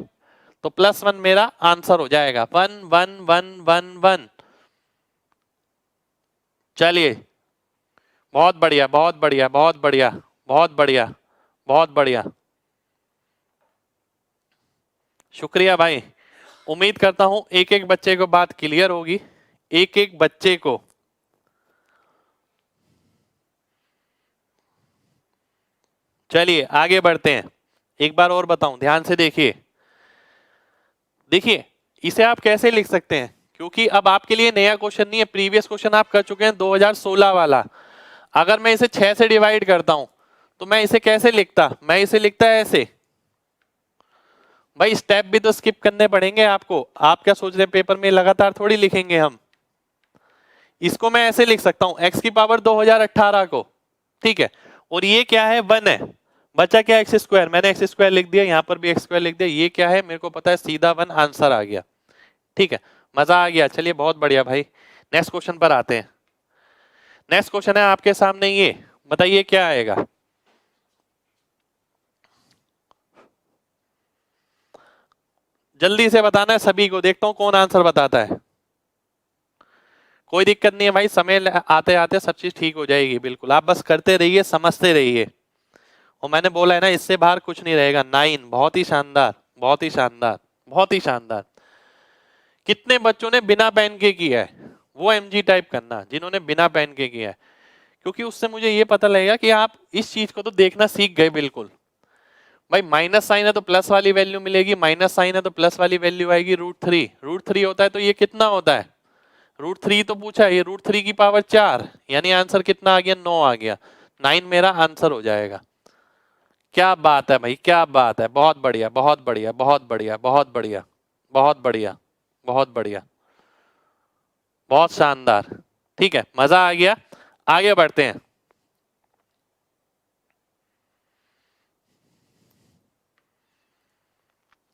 तो +1 मेरा आंसर हो जाएगा। 1 1 1 1 1। चलिए, बहुत बढ़िया बहुत बढ़िया बहुत बढ़िया बहुत बढ़िया बहुत बढ़िया, शुक्रिया भाई। उम्मीद करता हूं एक एक बच्चे को बात क्लियर होगी, एक एक बच्चे को। चलिए आगे बढ़ते हैं। एक बार और बताऊं, ध्यान से देखिए। देखिए इसे आप कैसे लिख सकते हैं, क्योंकि अब आपके लिए नया क्वेश्चन नहीं है, प्रीवियस क्वेश्चन आप कर चुके हैं 2016 वाला। अगर मैं इसे 6 से डिवाइड करता हूं तो मैं इसे कैसे लिखता, मैं इसे लिखता है ऐसे। भाई स्टेप भी तो स्किप करने पड़ेंगे आपको, आप क्या सोच रहे हैं पेपर में लगातार थोड़ी लिखेंगे हम। इसको मैं ऐसे लिख सकता हूं, x की पावर 2018 को, ठीक है, और ये क्या है 1 है, बचा क्या एक्स स्क्वायर, मैंने एक्स स्क्वायर लिख दिया, यहां पर भी एक्स स्क्वायर लिख दिया, ये क्या है मेरे को पता है, सीधा 1 आंसर आ गया। ठीक है, मजा आ गया। चलिए बहुत बढ़िया भाई, नेक्स्ट क्वेश्चन पर आते हैं। नेक्स्ट क्वेश्चन है आपके सामने, ये बताइए क्या आएगा। जल्दी से बताना है सभी को, देखता हूं कौन आंसर बताता है। कोई दिक्कत नहीं है भाई, समय आते आते सब चीज ठीक हो जाएगी, बिल्कुल आप बस करते रहिए, समझते रहिए। और मैंने बोला है ना, इससे बाहर कुछ नहीं रहेगा। 9, बहुत ही शानदार बहुत ही शानदार बहुत ही शानदार। कितने बच्चों ने बिना पेन के किया है, वो एमजी टाइप करना जिन्होंने बिना पेन के किया है, क्योंकि उससे मुझे ये पता लगेगा कि आप इस चीज को तो देखना सीख गए बिल्कुल। भाई माइनस साइन है तो प्लस वाली वैल्यू मिलेगी, माइनस साइन है तो प्लस वाली वैल्यू आएगी। √3, √3 होता है तो ये कितना होता है, √3 तो पूछा है, ये √3 की पावर 4, यानी आंसर कितना आ गया, 9 आ गया। 9 मेरा आंसर हो जाएगा। क्या बात है भाई, क्या बात है, बहुत बढ़िया बहुत बढ़िया बहुत बढ़िया बहुत बढ़िया बहुत बढ़िया बहुत बढ़िया, बहुत शानदार। ठीक है, मजा आ गया। आगे बढ़ते हैं।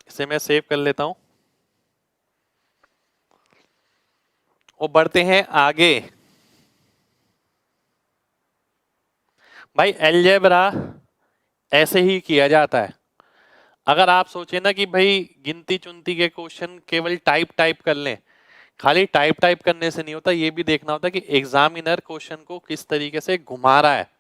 इसे मैं सेव कर लेता हूं और बढ़ते हैं आगे। भाई अलजेब्रा ऐसे ही किया जाता है। अगर आप सोचे ना कि भाई गिनती चुनती के क्वेश्चन केवल टाइप कर लें, खाली टाइप करने से नहीं होता, ये भी देखना होता है कि एग्जामिनर क्वेश्चन को किस तरीके से घुमा रहा है।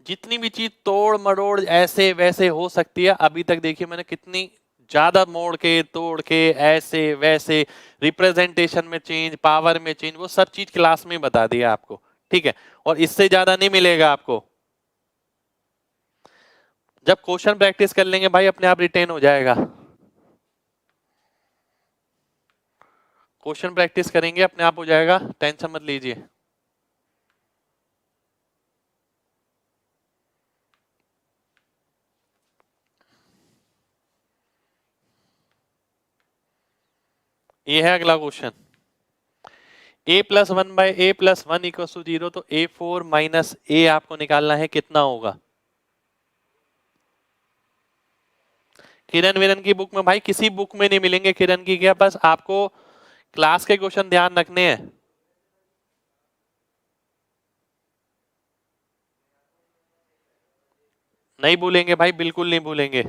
जितनी भी चीज तोड़ मरोड़ ऐसे वैसे हो सकती है, अभी तक देखिए मैंने कितनी ज्यादा मोड़ के तोड़ के ऐसे वैसे, रिप्रेजेंटेशन में चेंज, पावर में चेंज, वो सब चीज क्लास में बता दिया आपको। ठीक है, और इससे ज्यादा नहीं मिलेगा आपको। जब क्वेश्चन प्रैक्टिस कर लेंगे भाई अपने आप रिटेन हो जाएगा। क्वेश्चन प्रैक्टिस करेंगे अपने आप हो जाएगा, टेंशन मत लीजिए। ये है अगला क्वेश्चन, a+1/a+1 = 0, तो a4 माइनस a आपको निकालना है, कितना होगा। किरण विरन की बुक में, भाई किसी बुक में नहीं मिलेंगे किरण की, क्या बस आपको क्लास के क्वेश्चन ध्यान रखने हैं। नहीं भूलेंगे भाई, बिल्कुल नहीं भूलेंगे।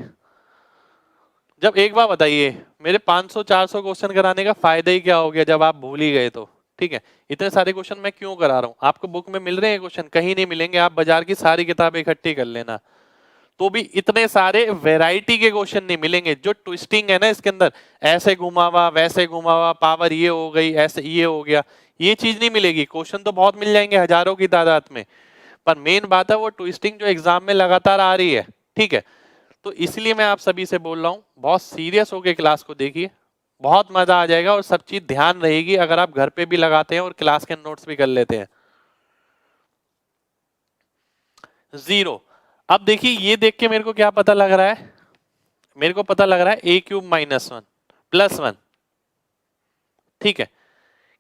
जब एक बार बताइए, मेरे 500-400 क्वेश्चन कराने का फायदा ही क्या हो गया जब आप भूल ही गए तो। ठीक है, इतने सारे क्वेश्चन मैं क्यों करा रहा हूँ, आपको बुक में मिल रहे हैं क्वेश्चन, कहीं नहीं मिलेंगे। आप बाजार की सारी किताबें इकट्ठी कर लेना, तो भी इतने सारे वैरायटी के क्वेश्चन नहीं मिलेंगे। जो ट्विस्टिंग है ना इसके अंदर, ऐसे घुमावा वैसे घुमावा, पावर ये हो गई ऐसे ये हो गया, ये चीज नहीं मिलेगी। क्वेश्चन तो बहुत मिल जाएंगे हजारों की तादाद में, पर मेन बात है वो ट्विस्टिंग जो एग्जाम में लगातार आ रही है। ठीक है, तो इसलिए मैं आप सभी से बोल रहा हूँ, बहुत सीरियस होकर क्लास को देखिए, बहुत मजा आ जाएगा और सब चीज ध्यान रहेगी अगर आप घर पे भी लगाते हैं और क्लास के नोट्स भी कर लेते हैं। 0, अब देखिए ये देख के मेरे को क्या पता लग रहा है, मेरे को पता लग रहा है a³ -1 +1। ठीक है,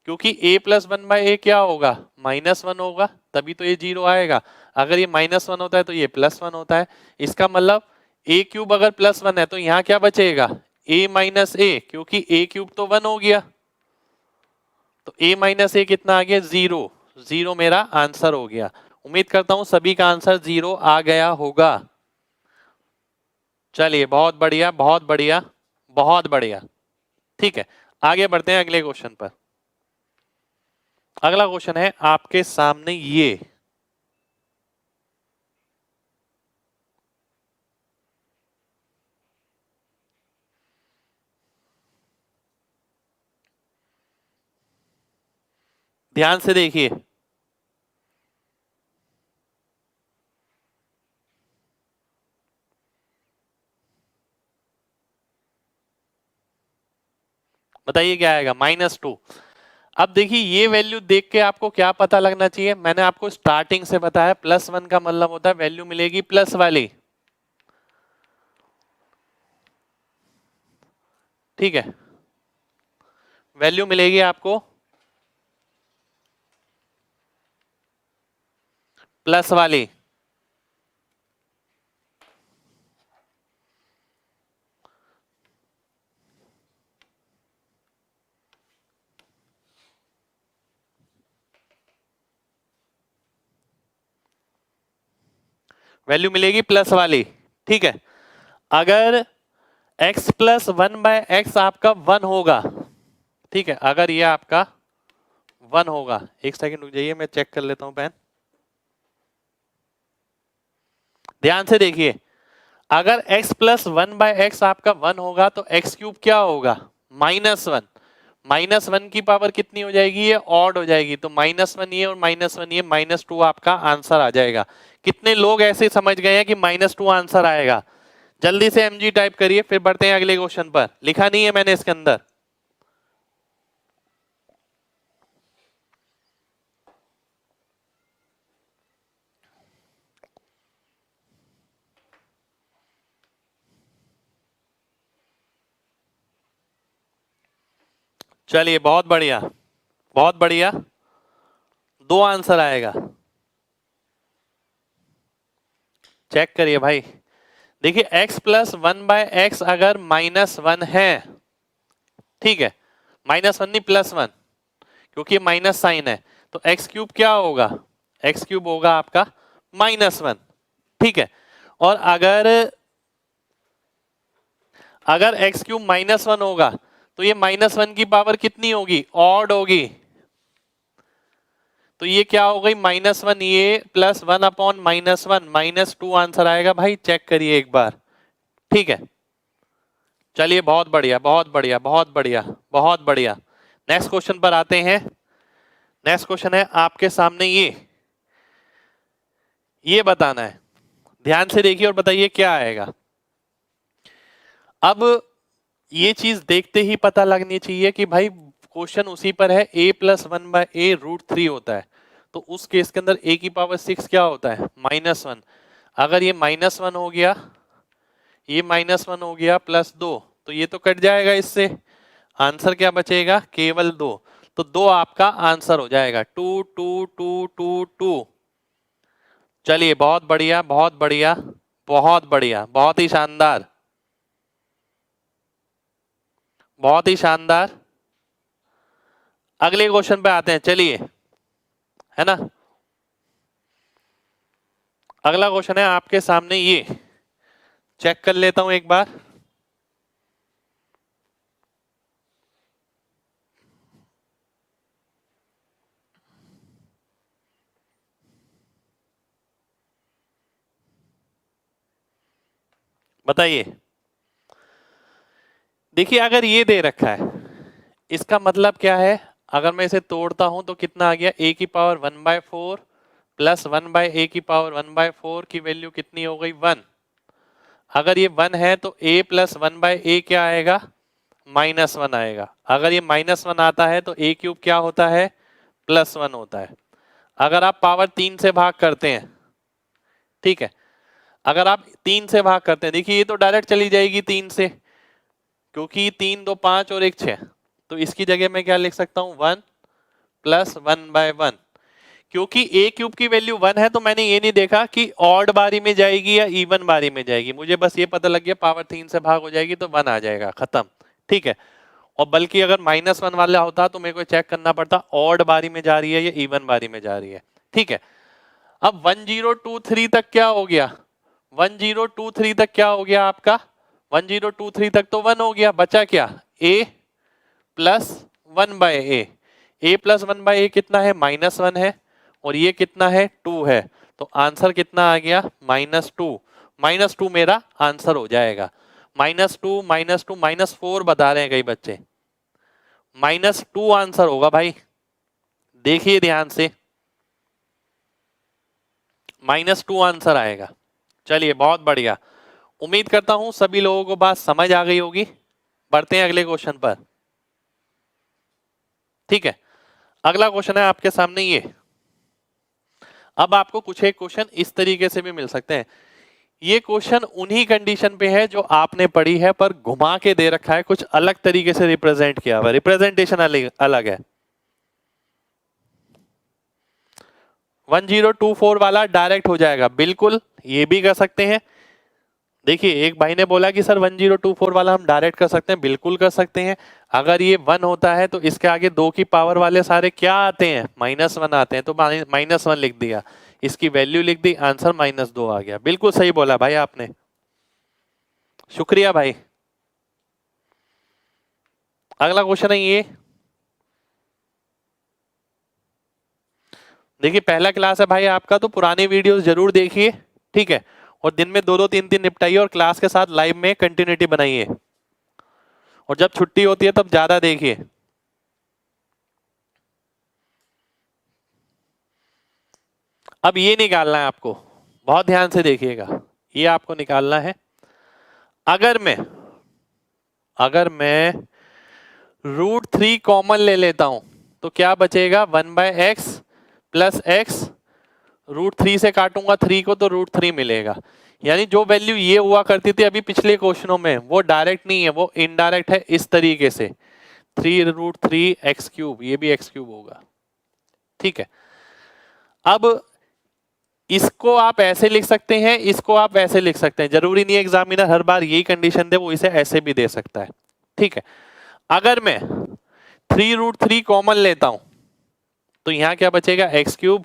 क्योंकि a+1/a क्या होगा, -1 होगा, तभी तो ये 0 आएगा। अगर ये -1 होता है तो ये +1 होता है। इसका मतलब a³ अगर +1 है तो यहाँ क्या बचेगा, a माइनस ए, क्योंकि a क्यूब तो 1 हो गया, तो a माइनस ए कितना आ गया 0, 0 मेरा आंसर हो गया। उम्मीद करता हूं सभी का आंसर 0 आ गया होगा। चलिए बहुत बढ़िया बहुत बढ़िया बहुत बढ़िया। ठीक है, आगे बढ़ते हैं अगले क्वेश्चन पर। अगला क्वेश्चन है आपके सामने ये, ध्यान से देखिए। बताइए क्या आएगा, -2। अब देखिए ये वैल्यू देख के आपको क्या पता लगना चाहिए, मैंने आपको स्टार्टिंग से बताया +1 का मतलब होता है वैल्यू मिलेगी प्लस वाली। ठीक है, वैल्यू मिलेगी आपको प्लस वाली। वैल्यू मिलेगी प्लस वाली। ठीक है, अगर x प्लस 1/x आपका 1 होगा, ठीक है, अगर ये आपका 1 होगा, एक सेकंड रुक जाइए मैं चेक कर लेता हूं पेन। ध्यान से देखिए, अगर x प्लस 1/x आपका 1 होगा तो x क्यूब क्या होगा -1। -1 की पावर कितनी हो जाएगी, ये ऑड हो जाएगी, तो -1 ये और -1 ये, -2 आपका आंसर आ जाएगा। कितने लोग ऐसे समझ गए हैं कि -2 आंसर आएगा? जल्दी से mg टाइप करिए, फिर बढ़ते हैं अगले क्वेश्चन पर। लिखा नहीं है मैंने इसके अंदर। चलिए बहुत बढ़िया बहुत बढ़िया, 2 आंसर आएगा। चेक करिए भाई, देखिए x प्लस 1/x अगर -1 है, ठीक है, -1 नहीं +1, क्योंकि माइनस साइन है, तो x क्यूब क्या होगा, x क्यूब होगा आपका -1। ठीक है, और अगर x क्यूब -1 होगा तो ये -1 की पावर कितनी होगी, ऑड होगी, तो ये क्या हो गई -1, ये +1/-1 -2 आंसर आएगा भाई, चेक करिए एक बार। ठीक है, चलिए बहुत बढ़िया बहुत बढ़िया बहुत बढ़िया बहुत बढ़िया। नेक्स्ट क्वेश्चन पर आते हैं। नेक्स्ट क्वेश्चन है आपके सामने ये बताना है, ध्यान से देखिए और बताइए क्या आएगा। अब ये चीज देखते ही पता लगनी चाहिए कि भाई क्वेश्चन उसी पर है, a प्लस 1/a√3 होता है, तो उस केस के अंदर a की पावर 6 क्या होता है -1। अगर ये -1 हो गया, ये -1 हो गया +2, तो ये तो कट जाएगा इससे, आंसर क्या बचेगा केवल 2, तो 2 आपका आंसर हो जाएगा, 2 2 2 2 2। चलिए बहुत बढ़िया बहुत बढ़िया बहुत बढ़िया, बहुत ही शानदार बहुत ही शानदार। अगले क्वेश्चन पे आते हैं, चलिए, है ना। अगला क्वेश्चन है आपके सामने ये, चेक कर लेता हूं एक बार। बताइए, देखिए अगर ये दे रखा है, इसका मतलब क्या है, अगर मैं इसे तोड़ता हूं तो कितना आ गया, a की पावर 1/4 प्लस 1/a की पावर 1/4 की वैल्यू कितनी हो गई 1। अगर ये 1 है तो a प्लस 1/a क्या आएगा -1 आएगा। अगर ये -1 आता है तो a क्यूब क्या होता है +1 होता है। अगर आप पावर 3 से भाग करते हैं, ठीक है, अगर आप 3 से भाग करते हैं, देखिए ये तो डायरेक्ट चली जाएगी 3 से, क्योंकि 3 2 5 और 1 6, तो इसकी जगह मैं क्या लिख सकता हूं 1 प्लस 1/1। क्योंकि ए क्यूब की वैल्यू 1 है तो मैंने ये नहीं देखा कि ऑड बारी में जाएगी या इवन बारी में जाएगी, मुझे बस ये पता लग गया पावर 3 से भाग हो जाएगी तो 1 आ जाएगा, खत्म। ठीक है, और बल्कि अगर -1 वाला होता तो मेरे को चेक करना पड़ता ऑड बारी में जा रही है या इवन बारी में जा रही है। ठीक है, अब 1023 तक क्या हो गया, 1023 तक क्या हो गया आपका, 1023 तक तो 1 हो गया, बचा क्या, a plus 1/a, a plus 1/a कितना है, -1 है, और ये कितना है, 2 है, तो आंसर कितना आ गया, -2। -2 मेरा आंसर हो जाएगा। -2 -2 -4 बता रहे हैं कई बच्चे, -2 आंसर होगा भाई, देखिए ध्यान से, -2 आंसर आएगा। चलिए बहुत बढ़िया, उम्मीद करता हूं सभी लोगों को बात समझ आ गई होगी। बढ़ते हैं अगले क्वेश्चन पर। ठीक है, अगला क्वेश्चन है आपके सामने ये। अब आपको कुछ एक क्वेश्चन इस तरीके से भी मिल सकते हैं। ये क्वेश्चन उन्हीं कंडीशन पे है जो आपने पढ़ी है, पर घुमा के दे रखा है, कुछ अलग तरीके से रिप्रेजेंट किया हुआ, रिप्रेजेंटेशन अलग है। 1024 वाला डायरेक्ट हो जाएगा, बिल्कुल ये भी कर सकते हैं। देखिए एक भाई ने बोला कि सर 1024 वाला हम डायरेक्ट कर सकते हैं, बिल्कुल कर सकते हैं। अगर ये 1 होता है तो इसके आगे 2 की पावर वाले सारे क्या आते हैं, -1 आते हैं, तो -1 लिख दिया, इसकी वैल्यू लिख दी, आंसर -2 आ गया। बिल्कुल सही बोला भाई आपने, शुक्रिया भाई। अगला क्वेश्चन है ये, देखिए पहला क्लास है भाई आपका, तो पुरानी वीडियोस जरूर देखिए। ठीक है, और दिन में 2-2 3-3 निपटाइए, और क्लास के साथ लाइव में कंटिन्यूटी बनाइए, और जब छुट्टी होती है तब ज्यादा देखिए। अब ये निकालना है आपको, बहुत ध्यान से देखिएगा, ये आपको निकालना है। अगर मैं √3 कॉमन ले लेता हूं तो क्या बचेगा, 1/x प्लस x, √3 से काटूंगा 3 को तो √3 मिलेगा। यानी जो वैल्यू ये हुआ करती थी अभी पिछले क्वेश्चनों में, वो डायरेक्ट नहीं है, वो इनडायरेक्ट है, इस तरीके से 3√3 x3, ये भी x3 होगा। ठीक है, अब इसको आप ऐसे लिख सकते हैं, इसको आप ऐसे लिख सकते हैं, जरूरी नहीं है एग्जामिनर हर बार यही कंडीशन दे, वो इसे ऐसे भी दे सकता है। ठीक है, अगर मैं 3√3 कॉमन लेता हूं तो यहां क्या बचेगा, x3,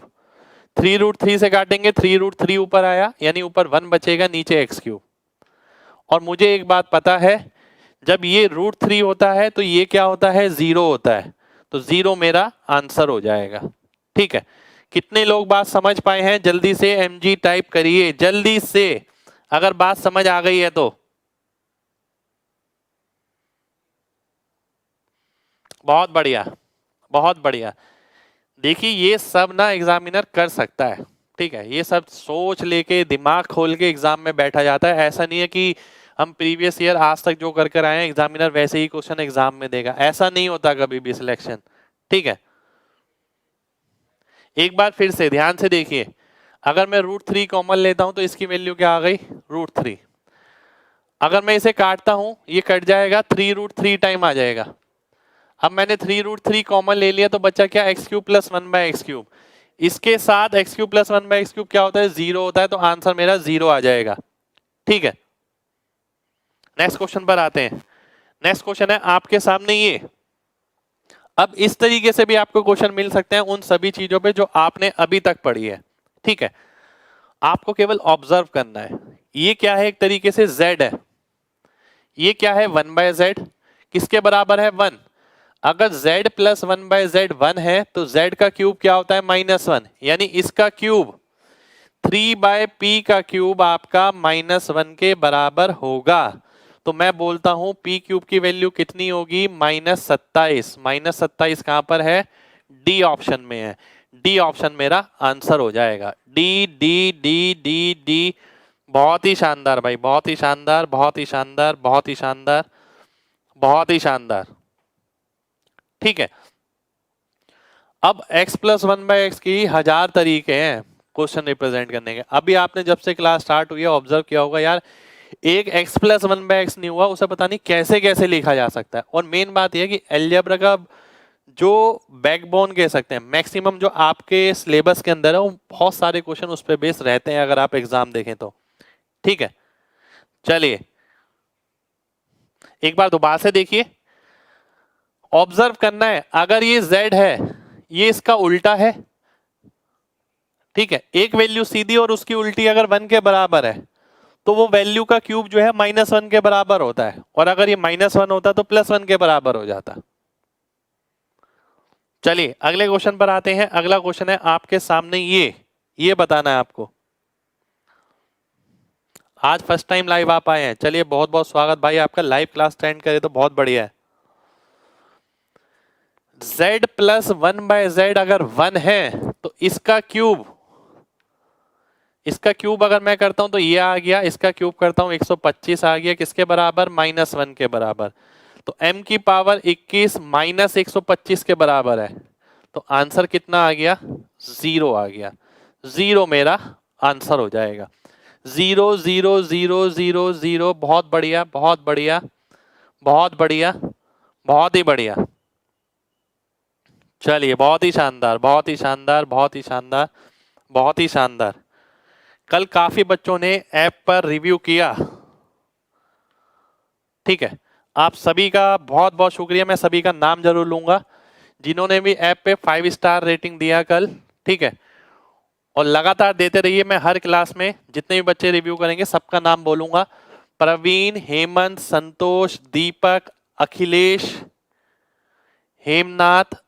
3√3 से काटेंगे 3√3 ऊपर आया, यानी ऊपर 1 बचेगा, नीचे x3। और मुझे एक बात पता है, जब ये √3 होता है तो ये क्या होता है, 0 होता है, तो 0 मेरा आंसर हो जाएगा। ठीक है, कितने लोग बात समझ पाए हैं, जल्दी से mg टाइप करिए, जल्दी से, अगर बात समझ आ गई है तो। बहुत बढ़िया, बहुत बढ़िया। देखिए ये सब ना एग्जामिनर कर सकता है। ठीक है, ये सब सोच लेके दिमाग खोल के एग्जाम में बैठा जाता है, ऐसा नहीं है कि हम प्रीवियस ईयर आज तक जो कर कर आए हैं एग्जामिनर वैसे ही क्वेश्चन एग्जाम में देगा, ऐसा नहीं होता कभी भी सिलेक्शन। ठीक है, एक बार फिर से ध्यान से देखिए, अगर मैं √3 कॉमन लेता हूं तो इसकी वैल्यू क्या आ गई, √3। अगर मैं इसे काटता हूं, ये कट जाएगा, 3√3 टाइम आ जाएगा। अब मैंने 3√3 कॉमन ले लिया तो बचा क्या, x3 प्लस 1/x3। इसके साथ x3 प्लस 1/x3 क्या होता है, 0 होता है, तो आंसर मेरा 0 आ जाएगा। ठीक है, नेक्स्ट क्वेश्चन पर आते हैं। नेक्स्ट क्वेश्चन है आपके सामने ये। अब इस तरीके से भी आपको क्वेश्चन मिल सकते हैं उन सभी चीजों पे जो आपने अभी तक पढ़ी है। ठीक है, आपको केवल ऑब्जर्व करना है। ये क्या है, एक तरीके से z है, ये क्या है, 1/z, किसके बराबर है, 1। अगर z प्लस 1/z 1 है तो z का क्यूब क्या होता है, -1, यानी इसका क्यूब 3/p का क्यूब आपका -1 के बराबर होगा। तो मैं बोलता हूं p क्यूब की वैल्यू कितनी होगी, -27। -27 कहां पर है, डी ऑप्शन में है, डी ऑप्शन मेरा आंसर हो जाएगा, D D D D D. बहुत ही शानदार भाई, बहुत ही शानदार, बहुत ही शानदार, बहुत ही शानदार, बहुत ही शानदार। ठीक है, अब x प्लस 1/x की 1000 तरीके हैं क्वेश्चन रिप्रेजेंट करने के। अभी आपने जब से क्लास स्टार्ट हुई है ऑब्जर्व किया होगा, यार एक x प्लस 1/x नहीं हुआ, उसे पता नहीं कैसे कैसे लिखा जा सकता है। और मेन बात यह है कि अलजेब्रा का जो बैकबोन कह सकते हैं, मैक्सिमम जो आपके सिलेबस के अंदर है वो बहुत सारे क्वेश्चन उस पर बेस रहते हैं अगर आप एग्जाम देखें तो। ठीक है, चलिए एक बार दोबारा से देखिए, ऑब्जर्व करना है अगर ये z है ये इसका उल्टा है, ठीक है, एक वैल्यू सीधी और उसकी उल्टी अगर 1 के बराबर है तो वो वैल्यू का क्यूब जो है -1 के बराबर होता है, और अगर ये -1 होता तो +1 के बराबर हो जाता। चलिए अगले क्वेश्चन पर आते हैं। अगला क्वेश्चन है आपके सामने, ये बताना है आपको। आज फर्स्ट टाइम लाइव आप आए हैं, चलिए बहुत बहुत स्वागत भाई आपका। लाइव क्लास अटेंड करे तो बहुत बढ़िया है। z + 1/z अगर 1 है तो इसका क्यूब अगर मैं करता हूं तो ये आ गया, इसका क्यूब करता हूं 125 आ गया, किसके बराबर? -1 के बराबर। तो m की पावर 21 -125 के बराबर है, तो आंसर कितना आ गया? 0 आ गया। 0 मेरा आंसर हो जाएगा। 0 0 0 0 0। बहुत बढ़िया बहुत बढ़िया बहुत बढ़िया बहुत ही बढ़िया। चलिए बहुत ही शानदार बहुत ही शानदार बहुत ही शानदार बहुत ही शानदार। कल काफी बच्चों ने ऐप पर रिव्यू किया, ठीक है, आप सभी का बहुत बहुत शुक्रिया। मैं सभी का नाम जरूर लूंगा जिन्होंने भी ऐप पे 5 स्टार रेटिंग दिया कल, ठीक है, और लगातार देते रहिए। मैं हर क्लास में जितने भी बच्चे रिव्यू करेंगे सबका नाम बोलूंगा। प्रवीण, हेमंत, संतोष, दीपक, अखिलेश, हेमनाथ,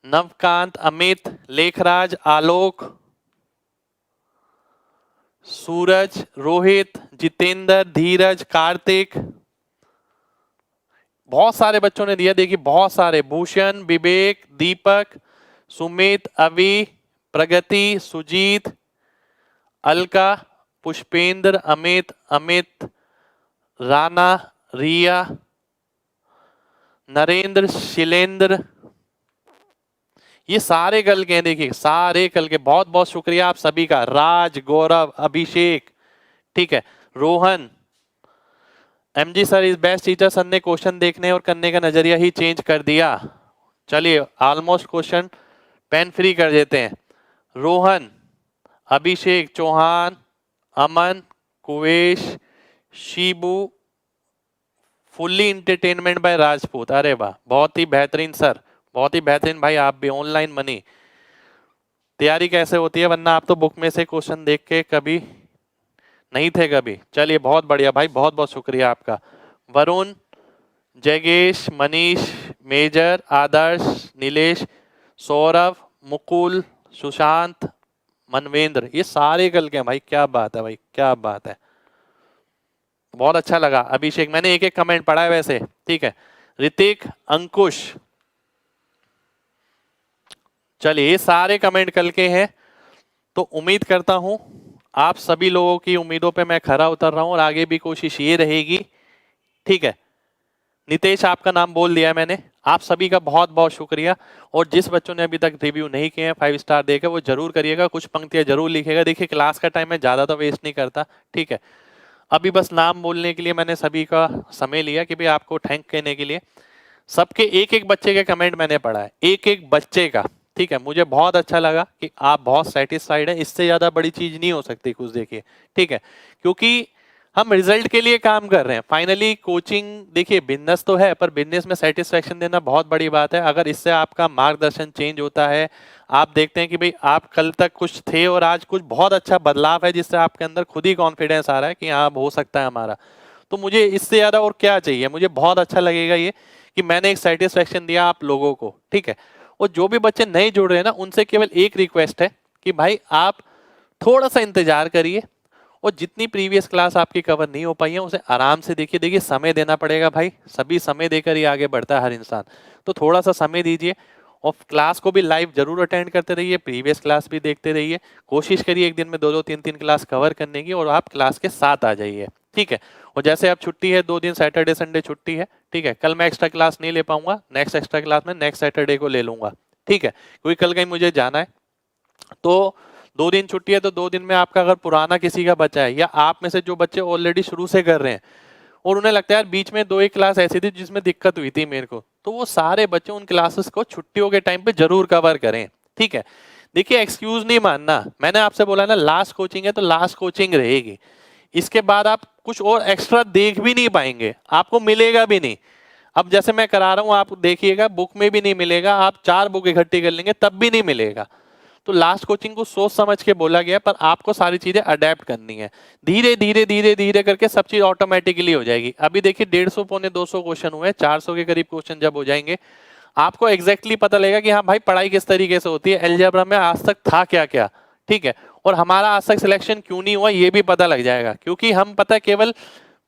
नवकांत, अमित, लेखराज, आलोक, सूरज, रोहित, जितेंद्र, धीरज, कार्तिक, बहुत सारे बच्चों ने दिया, देखिए बहुत सारे। भूषण, विवेक, दीपक, सुमित, अवि, प्रगति, सुजीत, अलका, पुष्पेंद्र, अमित, राणा, रिया, नरेंद्र, शिलेंद्र, ये सारे कल के हैं, देखिए सारे कल के। बहुत बहुत शुक्रिया आप सभी का। राज, गौरव, अभिषेक, ठीक है, Rohan, MG sir is best teacher. Sir ने क्वेश्चन देखने और करने का नजरिया ही चेंज कर दिया। चलिए ऑलमोस्ट क्वेश्चन पेन फ्री कर देते हैं। Rohan, Abhishek, Chauhan, Aman, Kuvesh, Shibu, fully entertainment by Rajput. अरे वाह, बहुत ही बेहतरीन सर, बहुत ही बेहतरीन भाई। आप भी ऑनलाइन मनी तैयारी कैसे होती है, वरना आप तो बुक में से क्वेश्चन देख के कभी नहीं थे कभी। चलिए बहुत बढ़िया भाई, बहुत बहुत शुक्रिया आपका। वरुण, जयगेश, मनीष, मेजर, आदर्श, नीलेश, सौरभ, मुकुल, सुशांत, मनवेंद्र, ये सारे कल के भाई। क्या बात है भाई, क्या बात है, बहुत अच्छा लगा। अभिषेक, मैंने एक एक कमेंट पढ़ा है वैसे, ठीक है। ऋतिक, अंकुश, चलिए ये सारे कमेंट कल के हैं। तो उम्मीद करता हूं आप सभी लोगों की उम्मीदों पे मैं खरा उतर रहा हूं और आगे भी कोशिश ये रहेगी, ठीक है। नितेश, आपका नाम बोल दिया मैंने, आप सभी का बहुत बहुत शुक्रिया। और जिस बच्चों ने अभी तक रिव्यू नहीं किए हैं 5 स्टार देकर, वो जरूर करिएगा, कुछ पंक्तियां जरूर लिखेगा। देखिए क्लास का टाइम मैं ज्यादा तो वेस्ट नहीं करता, ठीक है। अभी बस नाम बोलने के लिए मैंने सभी का समय लिया कि भाई आपको थैंक कहने के लिए। सबके एक एक बच्चे के कमेंट मैंने पढ़ा है, एक एक बच्चे का, ठीक है। मुझे बहुत अच्छा लगा कि आप बहुत सेटिस्फाइड हैं, इससे ज्यादा बड़ी चीज नहीं हो सकती कुछ, देखिए, ठीक है। क्योंकि हम रिजल्ट के लिए काम कर रहे हैं। फाइनली कोचिंग, देखिए बिजनेस तो है, पर बिजनेस में सेटिस्फेक्शन देना बहुत बड़ी बात है। अगर इससे आपका मार्गदर्शन चेंज होता है, आप देखते हैं कि भाई आप कल तक कुछ थे और आज कुछ बहुत अच्छा बदलाव है, जिससे आपके अंदर खुद ही कॉन्फिडेंस आ रहा है कि हाँ हो सकता है हमारा, तो मुझे इससे ज्यादा और क्या चाहिए। मुझे बहुत अच्छा लगेगा ये कि मैंने एक सेटिस्फेक्शन दिया आप लोगों को, ठीक है। और जो भी बच्चे नए जुड़ रहे हैं ना, उनसे केवल एक रिक्वेस्ट है कि भाई आप थोड़ा सा इंतजार करिए, और जितनी प्रीवियस क्लास आपकी कवर नहीं हो पाई है उसे आराम से देखिए। देखिए समय देना पड़ेगा भाई, सभी समय देकर ही आगे बढ़ता है हर इंसान, तो थोड़ा सा समय दीजिए। और क्लास को भी लाइव जरूर अटेंड करते रहिए, प्रीवियस क्लास भी देखते रहिए। कोशिश करिए एक दिन में 2-2 3-3 क्लास कवर करने की, और आप क्लास के साथ आ जाइए, ठीक है। और जैसे अब छुट्टी है, 2 दिन सैटरडे संडे छुट्टी है, ठीक है। कल मैं एक्स्ट्रा क्लास नहीं ले पाऊंगा, नेक्स्ट एक्स्ट्रा क्लास में नेक्स्ट सैटरडे को ले लूंगा, ठीक है, क्योंकि कल कहीं मुझे जाना है। तो 2 दिन छुट्टी है, तो 2 दिन में आपका अगर पुराना किसी का बचा है, या आप में से जो बच्चे ऑलरेडी शुरू से कर रहे हैं, और उन्हें लगता है यार बीच में 2 एक क्लास ऐसी थी जिसमें दिक्कत हुई थी मेरे को, तो वो सारे बच्चे उन क्लासेस को छुट्टियों के टाइम पे जरूर कवर करें। ठीक है, देखिए एक्सक्यूज नहीं मानना, मैंने आपसे बोला ना लास्ट कोचिंग है तो लास्ट कोचिंग रहेगी, इसके बाद आप कुछ और एक्स्ट्रा देख भी नहीं पाएंगे, आपको मिलेगा भी नहीं। अब जैसे मैं करा रहा हूं आप देखिएगा, बुक में भी नहीं मिलेगा, आप 4 बुक इकट्ठी कर लेंगे तब भी नहीं मिलेगा। तो लास्ट कोचिंग को सोच समझ के बोला गया, पर आपको सारी चीजें अडेप्ट करनी है, धीरे धीरे धीरे धीरे करके सब चीज ऑटोमेटिकली हो जाएगी। अभी देखिए 150 पौने 200 क्वेश्चन हुए, 400 के करीब क्वेश्चन जब हो जाएंगे आपको एग्जैक्टली पता लगेगा कि हाँ भाई पढ़ाई किस तरीके से होती है, अलजेब्रा में आज तक था क्या क्या। ठीक है, और हमारा आज तक सिलेक्शन क्यों नहीं हुआ ये भी पता लग जाएगा, क्योंकि हम पता केवल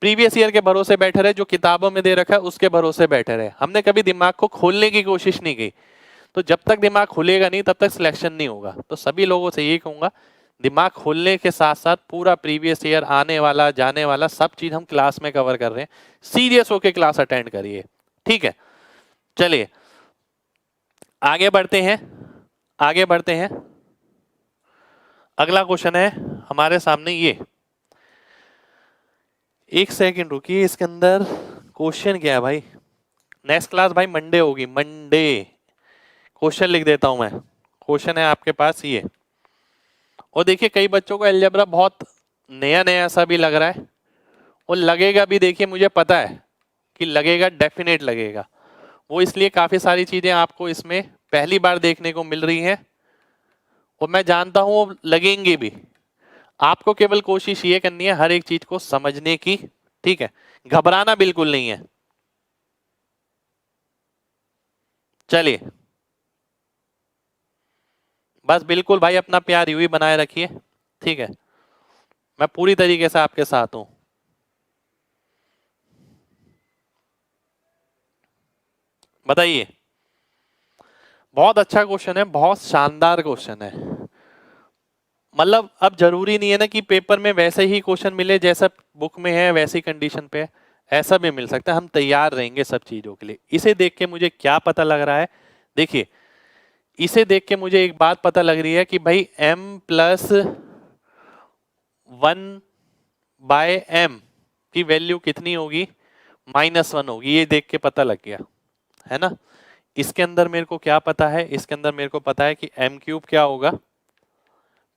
प्रीवियस ईयर के भरोसे बैठे रहे, जो किताबों में दे रखा है उसके भरोसे बैठे रहे, हमने कभी दिमाग को खोलने की कोशिश नहीं की। तो जब तक दिमाग खुलेगा नहीं तब तक सिलेक्शन नहीं होगा। तो सभी लोगों से यही कहूंगा, दिमाग खोलने के साथ साथ पूरा प्रीवियस ईयर आने वाला जाने वाला सब चीज हम क्लास में कवर कर रहे हैं, सीरियस होके क्लास अटेंड करिए। ठीक है, चलिए आगे बढ़ते हैं, आगे बढ़ते हैं। अगला क्वेश्चन है हमारे सामने ये, एक सेकंड रुकिए, इसके अंदर क्वेश्चन क्या है भाई, नेक्स्ट क्लास भाई मंडे होगी, मंडे क्वेश्चन लिख देता हूं मैं। क्वेश्चन है आपके पास ये, और देखिए कई बच्चों को अलजेब्रा बहुत नया नया सा भी लग रहा है, और लगेगा भी, देखिए मुझे पता है कि लगेगा, डेफिनेट लगेगा, वो इसलिए काफी सारी चीजें आपको इसमें पहली बार देखने को मिल रही हैं, और मैं जानता हूं वो लगेंगे भी। आपको केवल कोशिश ये करनी है हर एक चीज को समझने की। ठीक है, घबराना बिल्कुल नहीं है। चलिए बस बिल्कुल भाई अपना प्यार यूं ही बनाए रखिए। ठीक है, मैं पूरी तरीके से आपके साथ हूं। बताइए, बहुत अच्छा क्वेश्चन है, बहुत शानदार क्वेश्चन है। मतलब अब जरूरी नहीं है ना कि पेपर में वैसे ही क्वेश्चन मिले जैसा बुक में है वैसी कंडीशन पे है, ऐसा भी मिल सकता है, हम तैयार रहेंगे सब चीजों के लिए। इसे देख के मुझे क्या पता लग रहा है, देखिए इसे देख के मुझे एक बात पता लग रही है कि भाई m+1/m की वैल्यू कितनी होगी, -1 होगी, ये देख के पता लग गया है ना। इसके अंदर मेरे को क्या पता है, इसके अंदर मेरे को पता है कि m³ क्या होगा,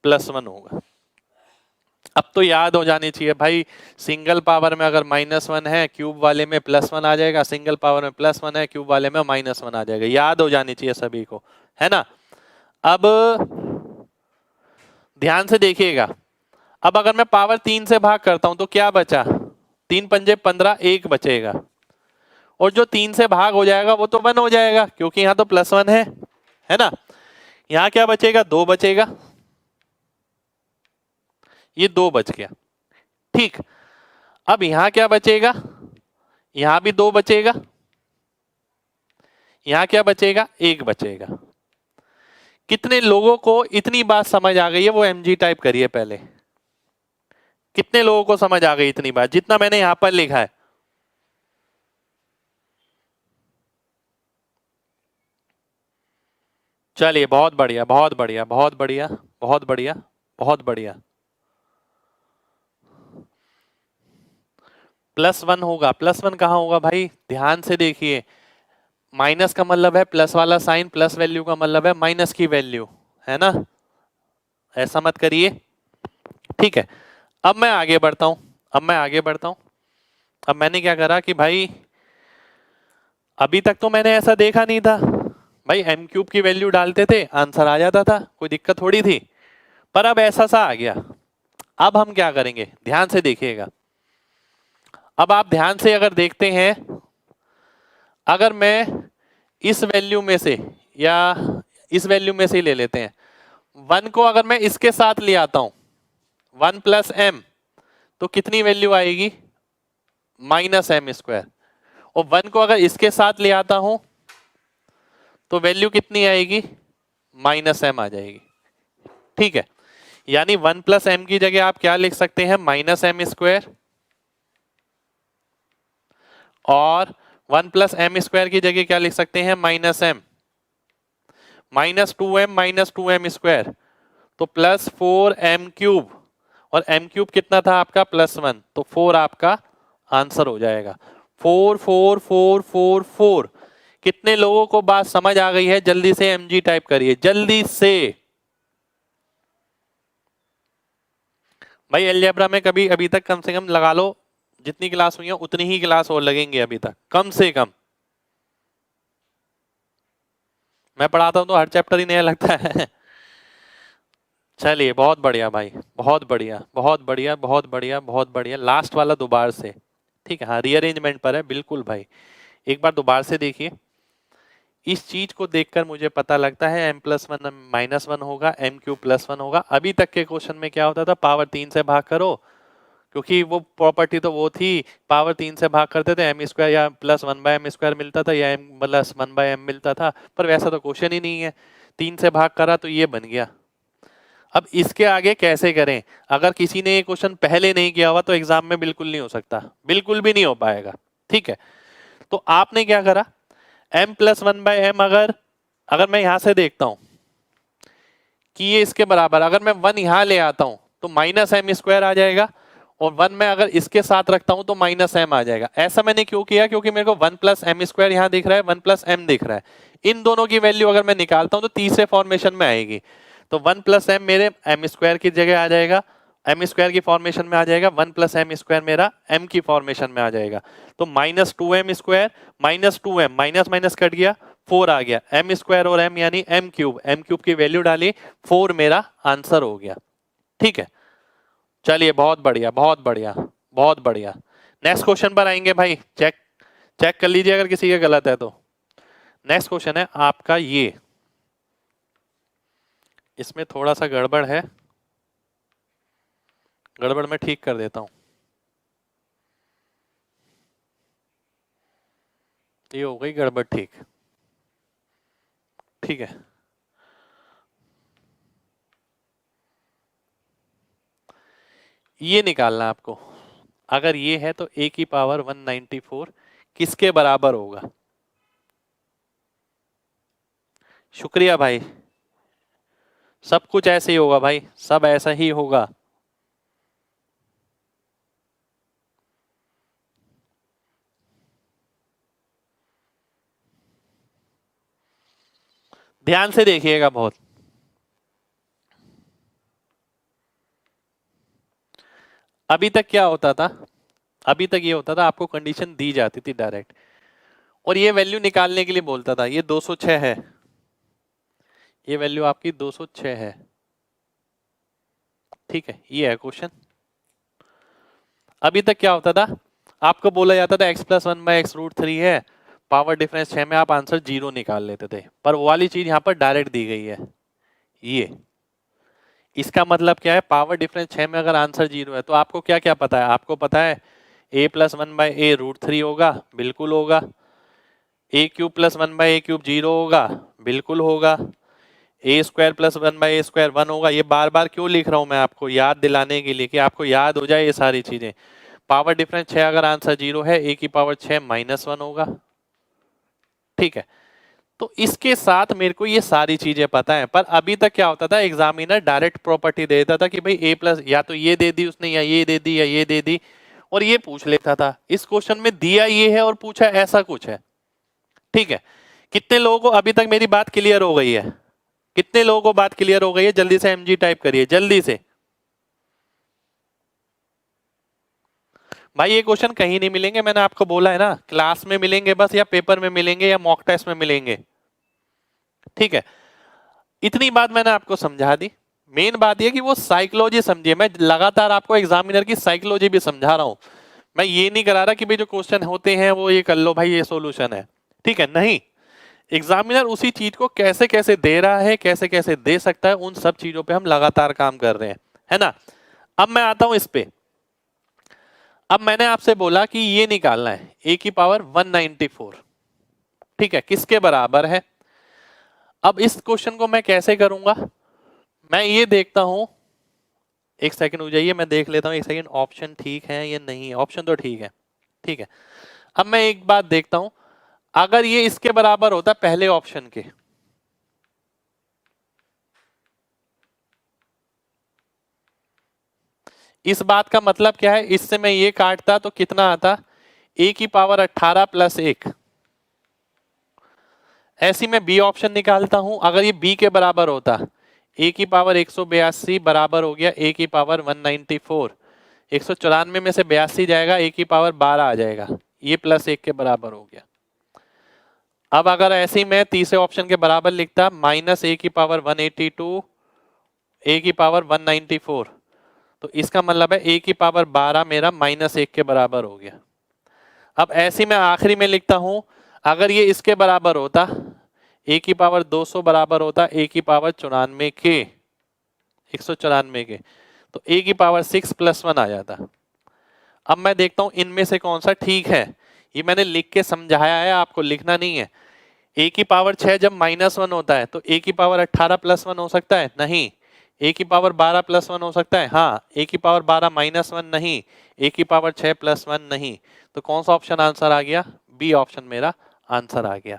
+1 होगा। अब तो याद हो जानी चाहिए भाई, सिंगल पावर में अगर -1 है क्यूब वाले में +1 आ जाएगा, सिंगल पावर में +1 है क्यूब वाले में -1 आ जाएगा, याद हो जानी चाहिए सभी को, है ना। अब ध्यान से देखिएगा, अब अगर मैं पावर 3 से भाग करता हूं तो क्या बचा, 3 पंजे 15, 1 बचेगा, और जो 3 से भाग हो जाएगा वो तो 1 हो जाएगा, क्योंकि यहां तो +1 है ना। यहां क्या बचेगा, 2 बचेगा, ये 2 बच गया। ठीक, अब यहां क्या बचेगा, यहां भी 2 बचेगा, यहां क्या बचेगा, 1 बचेगा। कितने लोगों को इतनी बात समझ आ गई है, वो mg टाइप करिए पहले, कितने लोगों को समझ आ गई इतनी बात, जितना मैंने यहां पर लिखा है। चलिए बहुत बढ़िया, बहुत बढ़िया, बहुत बढ़िया, बहुत बढ़िया, बहुत बढ़िया। +1 होगा, +1 कहां होगा भाई, ध्यान से देखिए, माइनस का मतलब है प्लस वाला साइन, प्लस वैल्यू का मतलब है माइनस की वैल्यू, है ना, ऐसा मत करिए। ठीक है, अब मैं आगे बढ़ता हूं, अब मैं आगे बढ़ता हूं। अब मैंने क्या करा कि भाई अभी तक तो मैंने ऐसा देखा नहीं था, भाई m³ की वैल्यू डालते थे आंसर आ जाता था, कोई दिक्कत थोड़ी थी, पर अब ऐसा सा आ गया। अब हम क्या करेंगे, ध्यान से देखिएगा, अब आप ध्यान से अगर देखते हैं, अगर मैं इस वैल्यू में से या इस वैल्यू में से ही ले लेते हैं, 1 को अगर मैं इसके साथ ले आता हूं 1 + m, तो कितनी वैल्यू आएगी, -m², और 1 को अगर इसके साथ ले आता हूं तो वैल्यू कितनी आएगी, -m आ जाएगी। ठीक है, यानी 1 + m की जगह आप क्या लिख सकते हैं, -m², और 1 + m² की जगह क्या लिख सकते हैं, -m, -2m, तो +4m³, और m³ कितना था आपका, +1, तो 4 आपका आंसर हो जाएगा 44444। कितने लोगों को बात समझ आ गई है? जल्दी से mg टाइप करिए जल्दी से। भाई अलजेब्रा में कभी अभी तक कम से कम लगा लो जितनी क्लास हुई है उतनी ही क्लास और लगेंगे अभी तक कम से कम। मैं पढ़ाता हूं तो हर चैप्टर ही नया लगता है। चलिए बहुत बढ़िया भाई, बहुत बढ़िया बहुत बढ़िया बहुत बढ़िया बहुत बढ़िया। लास्ट वाला दोबारा से, ठीक है? हाँ रीअरेंजमेंट पर है बिल्कुल भाई, एक बार दोबारा से देखिए। इस चीज को देखकर मुझे पता लगता है m+1 -1 होगा, m³ +1 होगा। अभी तक के क्वेश्चन में क्या होता था? पावर 3 से भाग करो, क्योंकि वो प्रॉपर्टी तो वो थी, पावर 3 से भाग करते थे m² या +1/m² मिलता था या m+1/m मिलता था। पर वैसा तो क्वेश्चन ही नहीं है, 3 से भाग करा तो ये बन गया। अब इसके आगे कैसे करें? अगर किसी ने ये क्वेश्चन पहले नहीं किया हुआ तो एग्जाम में बिल्कुल नहीं हो सकता, बिल्कुल भी नहीं हो पाएगा, ठीक है? तो आपने क्या करा, m+1/m अगर मैं यहां से देखता हूं कि ये इसके बराबर, अगर मैं 1 यहां ले आता हूं तो -m² आ जाएगा, और 1 में अगर इसके साथ रखता हूं तो -m आ जाएगा। ऐसा मैंने क्यों किया? क्योंकि मेरे को 1+m² यहां दिख रहा है, 1+m दिख रहा है। इन दोनों की वैल्यू अगर मैं निकालता हूं तो तीसरे फॉर्मेशन में आएगी, तो 1+m मेरे m² की जगह आ जाएगा, m² की फॉर्मेशन में आ जाएगा, 1+m² मेरा m की फॉर्मेशन में आ जाएगा। तो -2m² -2m minus minus cut गया, 4 आ गया, m² और m यानी m³ की वैल्यू डाली, 4 मेरा आंसर हो गया, ठीक है? चलिए बहुत बढ़िया बहुत बढ़िया बहुत बढ़िया। नेक्स्ट क्वेश्चन पर आएंगे भाई, चेक चेक कर लीजिए अगर किसी का गलत है तो। नेक्स्ट क्वेश्चन है आपका ये, इसमें थोड़ा सा गड़बड़ है, गड़बड़ मैं ठीक कर देता हूं। ये हो गई गड़बड़ ठीक, ठीक है? ये निकालना आपको, अगर ये है तो a की पावर 194 किसके बराबर होगा? शुक्रिया भाई, सब कुछ ऐसे ही होगा भाई, सब ऐसा ही होगा। ध्यान से देखिएगा बहुत। अभी तक क्या होता था? अभी तक ये होता था आपको कंडीशन दी जाती थी डायरेक्ट, और ये वैल्यू निकालने के लिए बोलता था। ये 206 है, ये वैल्यू आपकी 206 है, ठीक है? ये है क्वेश्चन। अभी तक क्या होता था? आपको बोला जाता था x+1/x√3 है, पावर डिफरेंस 6 में आप आंसर 0 निकाल लेते थे, पर वो वाली चीज यहाँ पर डायरेक्ट दी गई है। ये इसका मतलब क्या है? पावर डिफरेंस 6 में अगर आंसर 0 है तो आपको क्या क्या पता है? आपको पता है a+1/a√3 होगा, बिल्कुल होगा। a³ +1/a³ 0 होगा, बिल्कुल होगा। a² +1/a² 1 होगा। ये बार बार क्यों लिख रहा हूं मैं? आपको याद दिलाने के लिए कि आपको याद हो जाए ये सारी चीजें। पावर डिफरेंस 6 अगर आंसर 0 है, a की पावर 6 -1 होगा, ठीक है? तो इसके साथ मेरे को ये सारी चीजें पता है। पर अभी तक क्या होता था? एग्जामिनर डायरेक्ट प्रॉपर्टी देता था कि भाई a+ या तो ये दे दी उसने, या ये दे दी, या ये दे दी, और ये पूछ लेता था। इस क्वेश्चन में दिया ये है और पूछा ऐसा कुछ है, ठीक है? कितने लोगों को अभी तक मेरी बात क्लियर हो गई है? कितने लोगों को बात क्लियर हो गई है? जल्दी से mg टाइप करिए जल्दी से। भाई ये क्वेश्चन कहीं नहीं मिलेंगे, मैंने आपको बोला है ना, क्लास में मिलेंगे बस, या पेपर में मिलेंगे, या मॉक टेस्ट में मिलेंगे, ठीक है? इतनी बात मैंने आपको समझा दी। मेन बात यह कि वो साइकोलॉजी समझिए। मैं लगातार आपको एग्जामिनर की साइकोलॉजी भी समझा रहा हूं। मैं ये नहीं करा रहा कि भाई जो क्वेश्चन होते हैं वो ये कर लो भाई, ये सॉल्यूशन है, ठीक है? नहीं, एग्जामिनर उसी चीज को कैसे कैसे दे रहा है, कैसे कैसे दे सकता है, उन सब चीजों पे हम लगातार काम कर रहे हैं, है ना? अब मैं आता हूं इस पे। अब मैंने आपसे बोला कि ये निकालना है a की पावर 194, ठीक है? किसके बराबर है? अब इस क्वेश्चन को मैं कैसे करूंगा? मैं ये देखता हूं, एक सेकंड हो जाइए, मैं देख लेता हूं एक सेकंड, ऑप्शन ठीक है या नहीं। ऑप्शन तो ठीक है, ठीक है? अब मैं एक बात देखता हूं, अगर ये इसके बराबर होता पहले ऑप्शन के, इस बात का मतलब क्या है, इससे मैं ये काटता तो कितना आता, a की पावर 18 प्लस 1। ऐसी मैं बी ऑप्शन निकालता हूं, अगर ये b के बराबर होता, a की पावर 182 बराबर हो गया a की पावर 194। 194 में से 82 जाएगा, a की पावर 12 आ जाएगा, ये प्लस 1 के बराबर हो गया। अब अगर ऐसे ही मैं तीसरे ऑप्शन के बराबर लिखता, माइनस a की पावर 182 a की पावर 194, तो इसका मतलब है a की पावर 12 मेरा माइनस 1 के बराबर हो गया। अब ऐसे मैं आखिरी में लिखता हूं, अगर ये इसके बराबर होता, a की पावर 200 बराबर होता a की पावर 94 के, 194 के, तो a की पावर 6 प्लस 1 आ जाता। अब मैं देखता हूं इनमें से कौन सा ठीक है, ये मैंने लिख के समझाया है, आपको लिखना नहीं है। a की पावर 6 जब -1 होता है तो a की पावर 18 प्लस 1 हो सकता है, नहीं। a की पावर 12 प्लस 1 हो सकता है, हाँ। a की पावर 12 -1 नहीं, a की पावर 6 प्लस 1 नहीं। तो कौन सा ऑप्शन आंसर आ गया, बी ऑप्शन मेरा आंसर आ गया।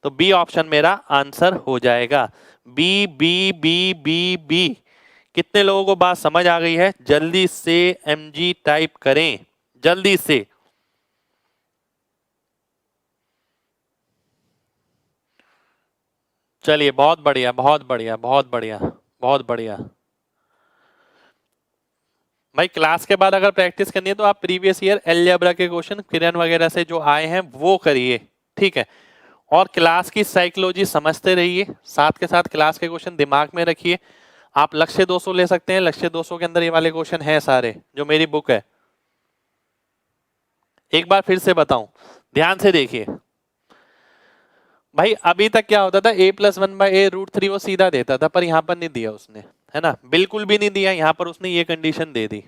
तो बी ऑप्शन मेरा आंसर हो जाएगा, B B B B B. कितने लोगों को बात समझ आ गई है? जल्दी से mg टाइप करें, जल्दी से। चलिए, बहुत बढ़िया, बहुत बढ़िया, बहुत बढ़िया, बहुत बढ़िया। भाई क्लास के बाद अगर प्रैक्टिस करनी है तो आप प्रीवियस ईयर अलजेब्रा के क्वेश्चन किरण वगैरह से जो आए हैं वो करिए, ठीक है। और क्लास की साइकोलॉजी समझते रहिए, साथ के साथ क्लास के क्वेश्चन दिमाग में रखिए। आप लक्ष्य 200 ले सकते हैं, लक्ष्य 200 के अंदर ये वाले क्वेश्चन हैं सारे, जो मेरी बुक है। एक बार फिर से बताऊं, ध्यान से देखिए। भाई अभी तक क्या होता था, a+1/a√3 वो सीधा देता था, पर यहां पर नहीं दिया उसने, है ना, बिल्कुल भी नहीं दिया। यहां पर उसने ये कंडीशन दे दी,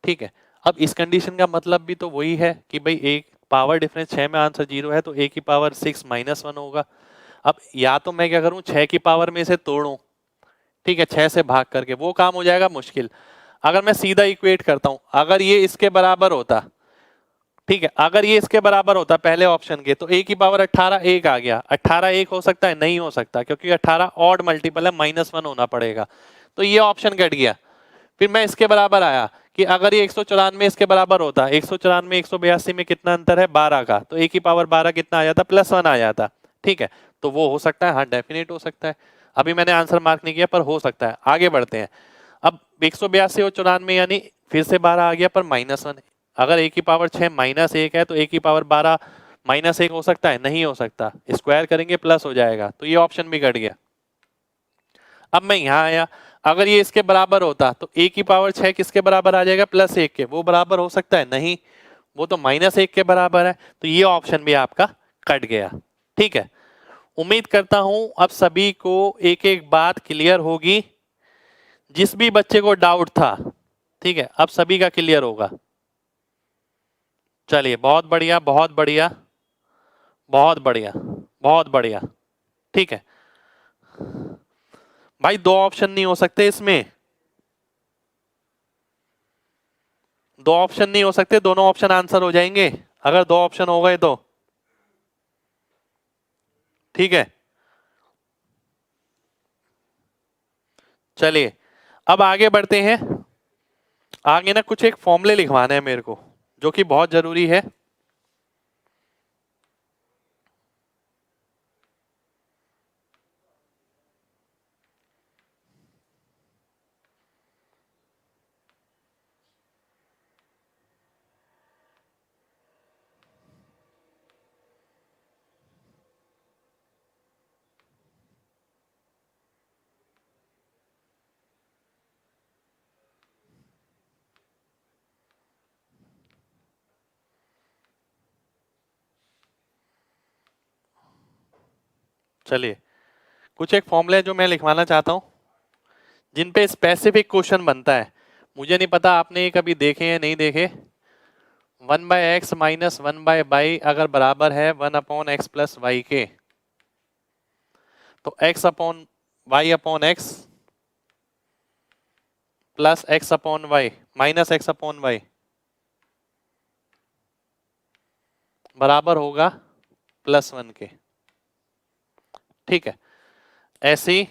ठीक है। अब इस कंडीशन का मतलब भी तो वही है कि भाई एक पावर डिफरेंस 6 में आंसर 0 है, तो a की पावर 6 -1 होगा। अब या तो मैं क्या करूं, 6 की पावर में से तोड़ूं, ठीक है, 6 से भाग करके, वो काम हो जाएगा मुश्किल। अगर मैं सीधा इक्वेट करता हूं, अगर ये इसके बराबर होता, ठीक है, अगर ये इसके बराबर होता पहले ऑप्शन के, तो a की पावर 18 1 आ गया। 18 1 हो सकता है, नहीं हो सकता, क्योंकि 18 ऑड मल्टीपल है, -1 होना पड़ेगा, तो ये ऑप्शन कट गया। फिर मैं इसके बराबर आया कि अगर ये 194 इसके बराबर होता, 194 182 में कितना अंतर है, 12 का, तो a की पावर 12 कितना आ जाता, +1 आ जाता, ठीक है। तो वो हो सकता है, हाँ डेफिनेट हो सकता है। अभी मैंने आंसर मार्क नहीं किया, पर हो सकता है। आगे बढ़ते हैं। अब 182 और 94 यानी फिर से 12 आ गया, पर -1। अगर a की पावर 6 -1 है, तो a की पावर 12 -1 हो सकता है, नहीं हो सकता। स्क्वायर करेंगे प्लस हो जाएगा, तो ये ऑप्शन भी कट गया। अब मैं यहां आया, अगर ये इसके बराबर होता तो a की पावर 6 किसके बराबर आ जाएगा, +1 के, वो बराबर हो सकता है, नहीं, वो तो -1 के बराबर है, तो ये ऑप्शन भी आपका कट गया, ठीक है। उम्मीद करता हूं अब सभी को एक एक बात क्लियर होगी, जिस भी बच्चे को डाउट था, ठीक है, अब सभी का क्लियर होगा। चलिए, बहुत बढ़िया, बहुत बढ़िया, बहुत बढ़िया, बहुत बढ़िया, ठीक है। भाई दो ऑप्शन नहीं हो सकते इसमें, दो ऑप्शन नहीं हो सकते, दोनों ऑप्शन आंसर हो जाएंगे अगर दो ऑप्शन हो गए तो, ठीक है। चलिए अब आगे बढ़ते हैं। आगे ना कुछ एक फॉर्मूले लिखवाने हैं मेरे को, जो कि बहुत जरूरी है। चलिए कुछ एक फॉर्मूले जो मैं लिखवाना चाहता हूं, जिन पे स्पेसिफिक क्वेश्चन बनता है। मुझे नहीं पता आपने ये कभी देखे या नहीं देखे। 1/x - 1/y अगर बराबर है 1/x + y के, तो x/y/x plus x/y minus x/y बराबर होगा +1 के, ठीक है। ऐसे ही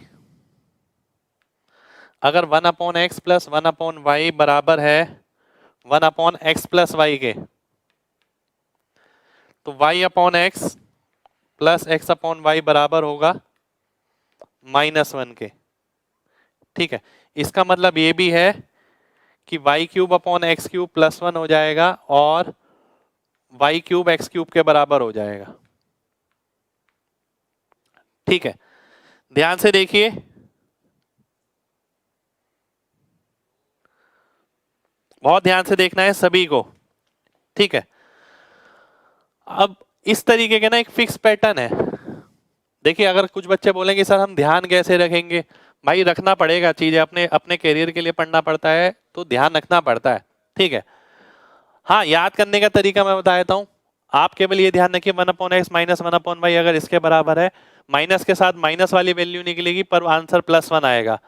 अगर 1/x प्लस 1/y बराबर है 1/x प्लस वाई के, तो y/x प्लस x/y बराबर होगा -1 के। ठीक है, इसका मतलब ये भी है कि y³ प्लस 1 हो जाएगा और y³ के बराबर हो जाएगा। ठीक है, ध्यान से देखिए, बहुत ध्यान से देखना है सभी को। ठीक है, अब इस तरीके के ना एक फिक्स पैटर्न है। देखिए, अगर कुछ बच्चे बोलेंगे सर हम ध्यान कैसे रखेंगे, भाई रखना पड़ेगा, चीजें अपने अपने करियर के लिए पढ़ना पड़ता है तो ध्यान रखना पड़ता है। ठीक है, हाँ, याद करने का तरीका मैं बता देता हूं। आप केवल ये ध्यान रखिए 1/x माइनस 1/y अगर इसके बराबर है, माइनस के साथ माइनस वाली वैल्यू निकलेगी पर आंसर +1 आएगा,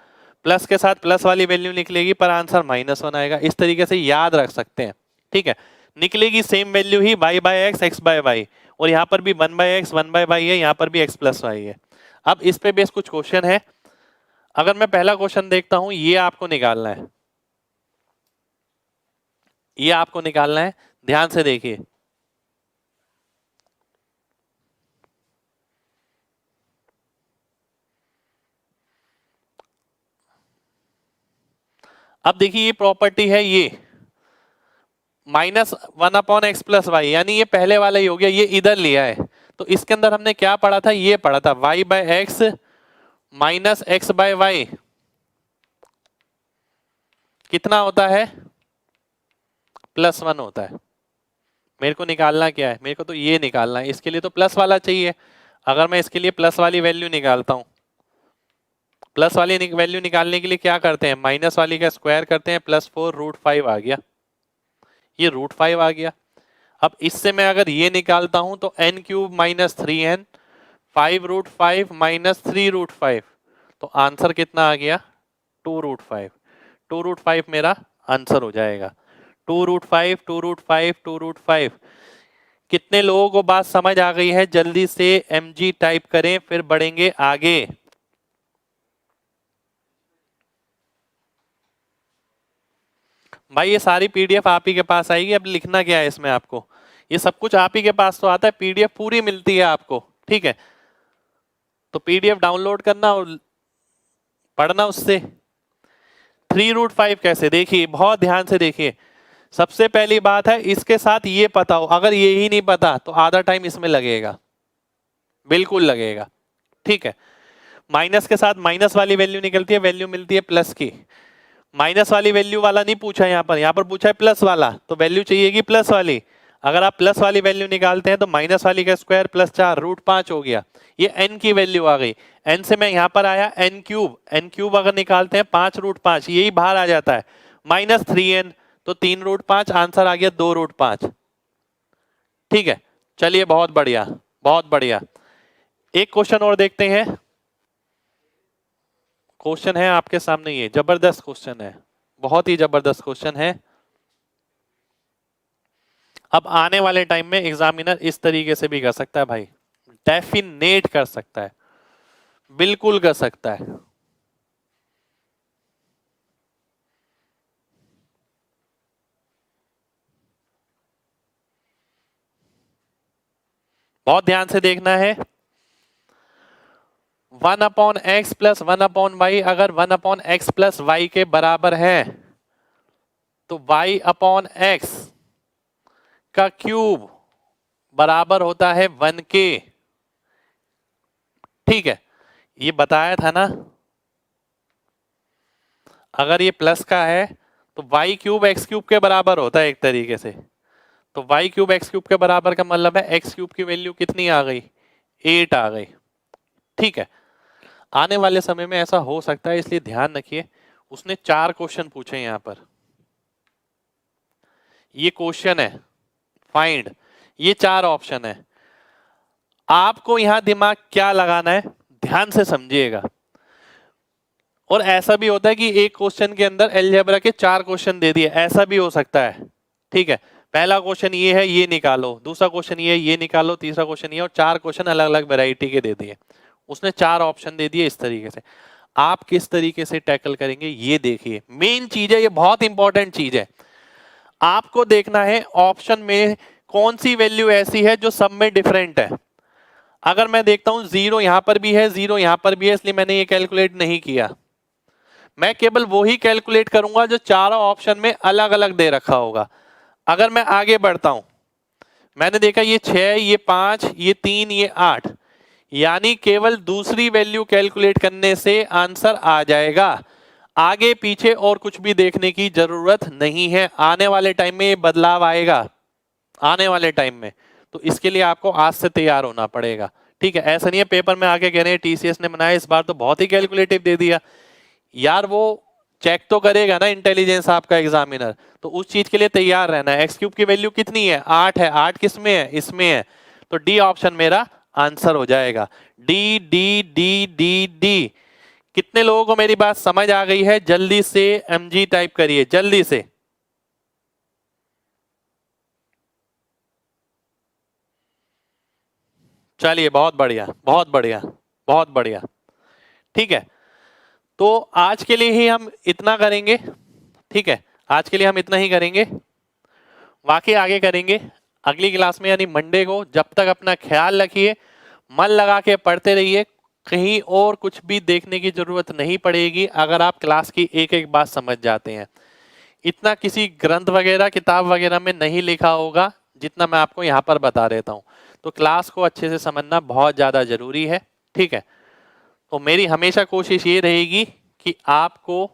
प्लस के साथ प्लस वाली वैल्यू निकलेगी पर आंसर -1 आएगा। इस तरीके से याद रख सकते हैं। ठीक है, निकलेगी सेम वैल्यू ही y/x x/y, और यहाँ पर भी 1/x 1/y है, यहाँ पर भी x + y है। अब इस पे बेस कुछ क्वेश्चन है। अगर मैं पहला क्वेश्चन देखता हूं, ये आपको निकालना है, ये आपको निकालना है, ध्यान से देखिए। अब देखिए, ये प्रॉपर्टी है, ये -1/x + y, यानी ये पहले वाला ही हो गया, ये इधर लिया है। तो इसके अंदर हमने क्या पढ़ा था, ये पढ़ा था y/x माइनस x/y कितना होता है, +1 होता है। मेरे को निकालना क्या है, मेरे को तो ये निकालना है, इसके लिए तो प्लस वाला चाहिए। अगर मैं इसके लिए प्लस वाली वैल्यू निकालता हूं, प्लस वाली वैल्यू निकालने के लिए क्या करते हैं, माइनस वाली का स्क्वायर करते हैं, +4√5 आ गया, ये √5 आ गया। अब इससे मैं अगर ये निकालता हूं तो n³ - 3n 5√5 - 3√5, तो आंसर कितना आ गया, 2√5। 2√5 मेरा आंसर हो जाएगा। 2√5 2√5 2√5। कितने लोगों को बात समझ आ गई है, जल्दी से mg टाइप करें, फिर बढ़ेंगे आगे। भाई ये सारी पीडीएफ आप ही के पास आएगी, अब लिखना क्या है इसमें आपको, ये सब कुछ आप ही के पास तो आता है, पीडीएफ पूरी मिलती है आपको। ठीक है, तो पीडीएफ डाउनलोड करना और पढ़ना उससे। 3√5 कैसे, देखिए बहुत ध्यान से देखिए। सबसे पहली बात है, इसके साथ ये पता हो, अगर ये ही नहीं पता तो आधा टाइम इसमें लगेगा, बिल्कुल लगेगा। ठीक है, माइनस के साथ माइनस वाली वैल्यू निकलती है, वैल्यू मिलती है प्लस की। माइनस वाली वैल्यू वाला नहीं पूछा है, यहाँ पर पूछा है प्लस वाला, तो वैल्यू चाहिएगी प्लस वाली। अगर आप प्लस वाली वैल्यू निकालते हैं तो माइनस वाली का स्क्वायर +4 √5 हो गया, ये n की वैल्यू आ गई। n से मैं यहाँ पर आया n³ अगर निकालते हैं 5√5, यही बाहर आ जाता है, -3n, तो 3√5, आंसर आ गया 2√5। ठीक है, चलिए बहुत बढ़िया, बहुत बढ़िया। एक क्वेश्चन और देखते हैं। क्वेश्चन है आपके सामने, ये जबरदस्त क्वेश्चन है, बहुत ही जबरदस्त क्वेश्चन है। अब आने वाले टाइम में एग्जामिनर इस तरीके से भी कर सकता है भाई, डेफिनेट कर सकता है, बिल्कुल कर सकता है। बहुत ध्यान से देखना है। 1/x + 1/y अगर 1/x + y के बराबर है तो y/x का क्यूब बराबर होता है 1 के। ठीक है, ये बताया था ना, अगर ये प्लस का है तो y³ x³ के बराबर होता है एक तरीके से। तो y³ x³ के बराबर का मतलब है x³ की वैल्यू कितनी आ गई, 8 आ गई। ठीक है, आने वाले समय में ऐसा हो सकता है, इसलिए ध्यान रखिए। उसने 4 क्वेश्चन पूछे यहां पर, ये क्वेश्चन है फाइंड, ये 4 ऑप्शन है। आपको यहां दिमाग क्या लगाना है, ध्यान से समझिएगा। और ऐसा भी होता है कि एक क्वेश्चन के अंदर अलजेब्रा के 4 क्वेश्चन दे दिए, ऐसा भी हो सकता है। ठीक है, पहला क्वेश्चन ये है, ये निकालो, दूसरा क्वेश्चन ये निकालो, तीसरा क्वेश्चन ये, और 4 क्वेश्चन अलग अलग वैरायटी के दे दिए। उसने 4 ऑप्शन दे दिए इस तरीके से। आप किस तरीके से टैकल करेंगे ये देखिए, मेन चीज है, ये बहुत इंपॉर्टेंट चीज है। आपको देखना है ऑप्शन में कौन सी वैल्यू ऐसी है जो सब में डिफरेंट है। अगर मैं देखता हूं 0 यहां पर भी है, 0 यहां पर भी है, इसलिए मैंने ये कैलकुलेट नहीं किया। मैं केवल वो ही कैलकुलेट करूंगा जो चारों ऑप्शन में अलग अलग दे रखा होगा। अगर मैं आगे बढ़ता हूं, मैंने देखा ये 6, ये 5, ये 3, ये 8, यानी केवल दूसरी वैल्यू कैलकुलेट करने से आंसर आ जाएगा। आगे पीछे और कुछ भी देखने की जरूरत नहीं है। आने वाले टाइम में ये बदलाव आएगा, आने वाले टाइम में, तो इसके लिए आपको आज से तैयार होना पड़ेगा। ठीक है, ऐसा नहीं है पेपर में आके कह रहे हैं टीसीएस ने बनाया इस बार तो बहुत ही कैलकुलेटिव दे दिया। यार वो चेक तो करेगा ना इंटेलिजेंस आपका एग्जामिनर, तो उस चीज के लिए तैयार रहना है। एक्स क्यूब की वैल्यू कितनी है? 8 है। 8 किस में है? इसमें है। तो डी ऑप्शन मेरा आंसर हो जाएगा। D D D D D. कितने लोगों को मेरी बात समझ आ गई है? जल्दी से एमजी टाइप करिए, जल्दी से। चलिए, बहुत बढ़िया, बहुत बढ़िया, बहुत बढ़िया। ठीक है, तो आज के लिए ही हम इतना करेंगे। ठीक है, आज के लिए हम इतना ही करेंगे, बाकी आगे करेंगे अगली क्लास में यानी मंडे को। जब तक अपना ख्याल रखिए, मन लगा के पढ़ते रहिए, कहीं और कुछ भी देखने की जरूरत नहीं पड़ेगी अगर आप क्लास की एक एक बात समझ जाते हैं। इतना किसी ग्रंथ वगैरह किताब वगैरह में नहीं लिखा होगा जितना मैं आपको यहाँ पर बता देता हूँ। तो क्लास को अच्छे से समझना बहुत ज़्यादा जरूरी है। ठीक है, तो मेरी हमेशा कोशिश ये रहेगी कि आपको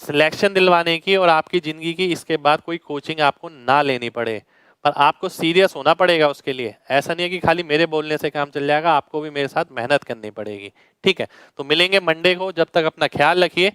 सिलेक्शन दिलवाने की और आपकी ज़िंदगी की इसके बाद कोई कोचिंग आपको ना लेनी पड़े, पर आपको सीरियस होना पड़ेगा उसके लिए। ऐसा नहीं है कि खाली मेरे बोलने से काम चल जाएगा, आपको भी मेरे साथ मेहनत करनी पड़ेगी। ठीक है, तो मिलेंगे मंडे को। जब तक अपना ख्याल रखिए,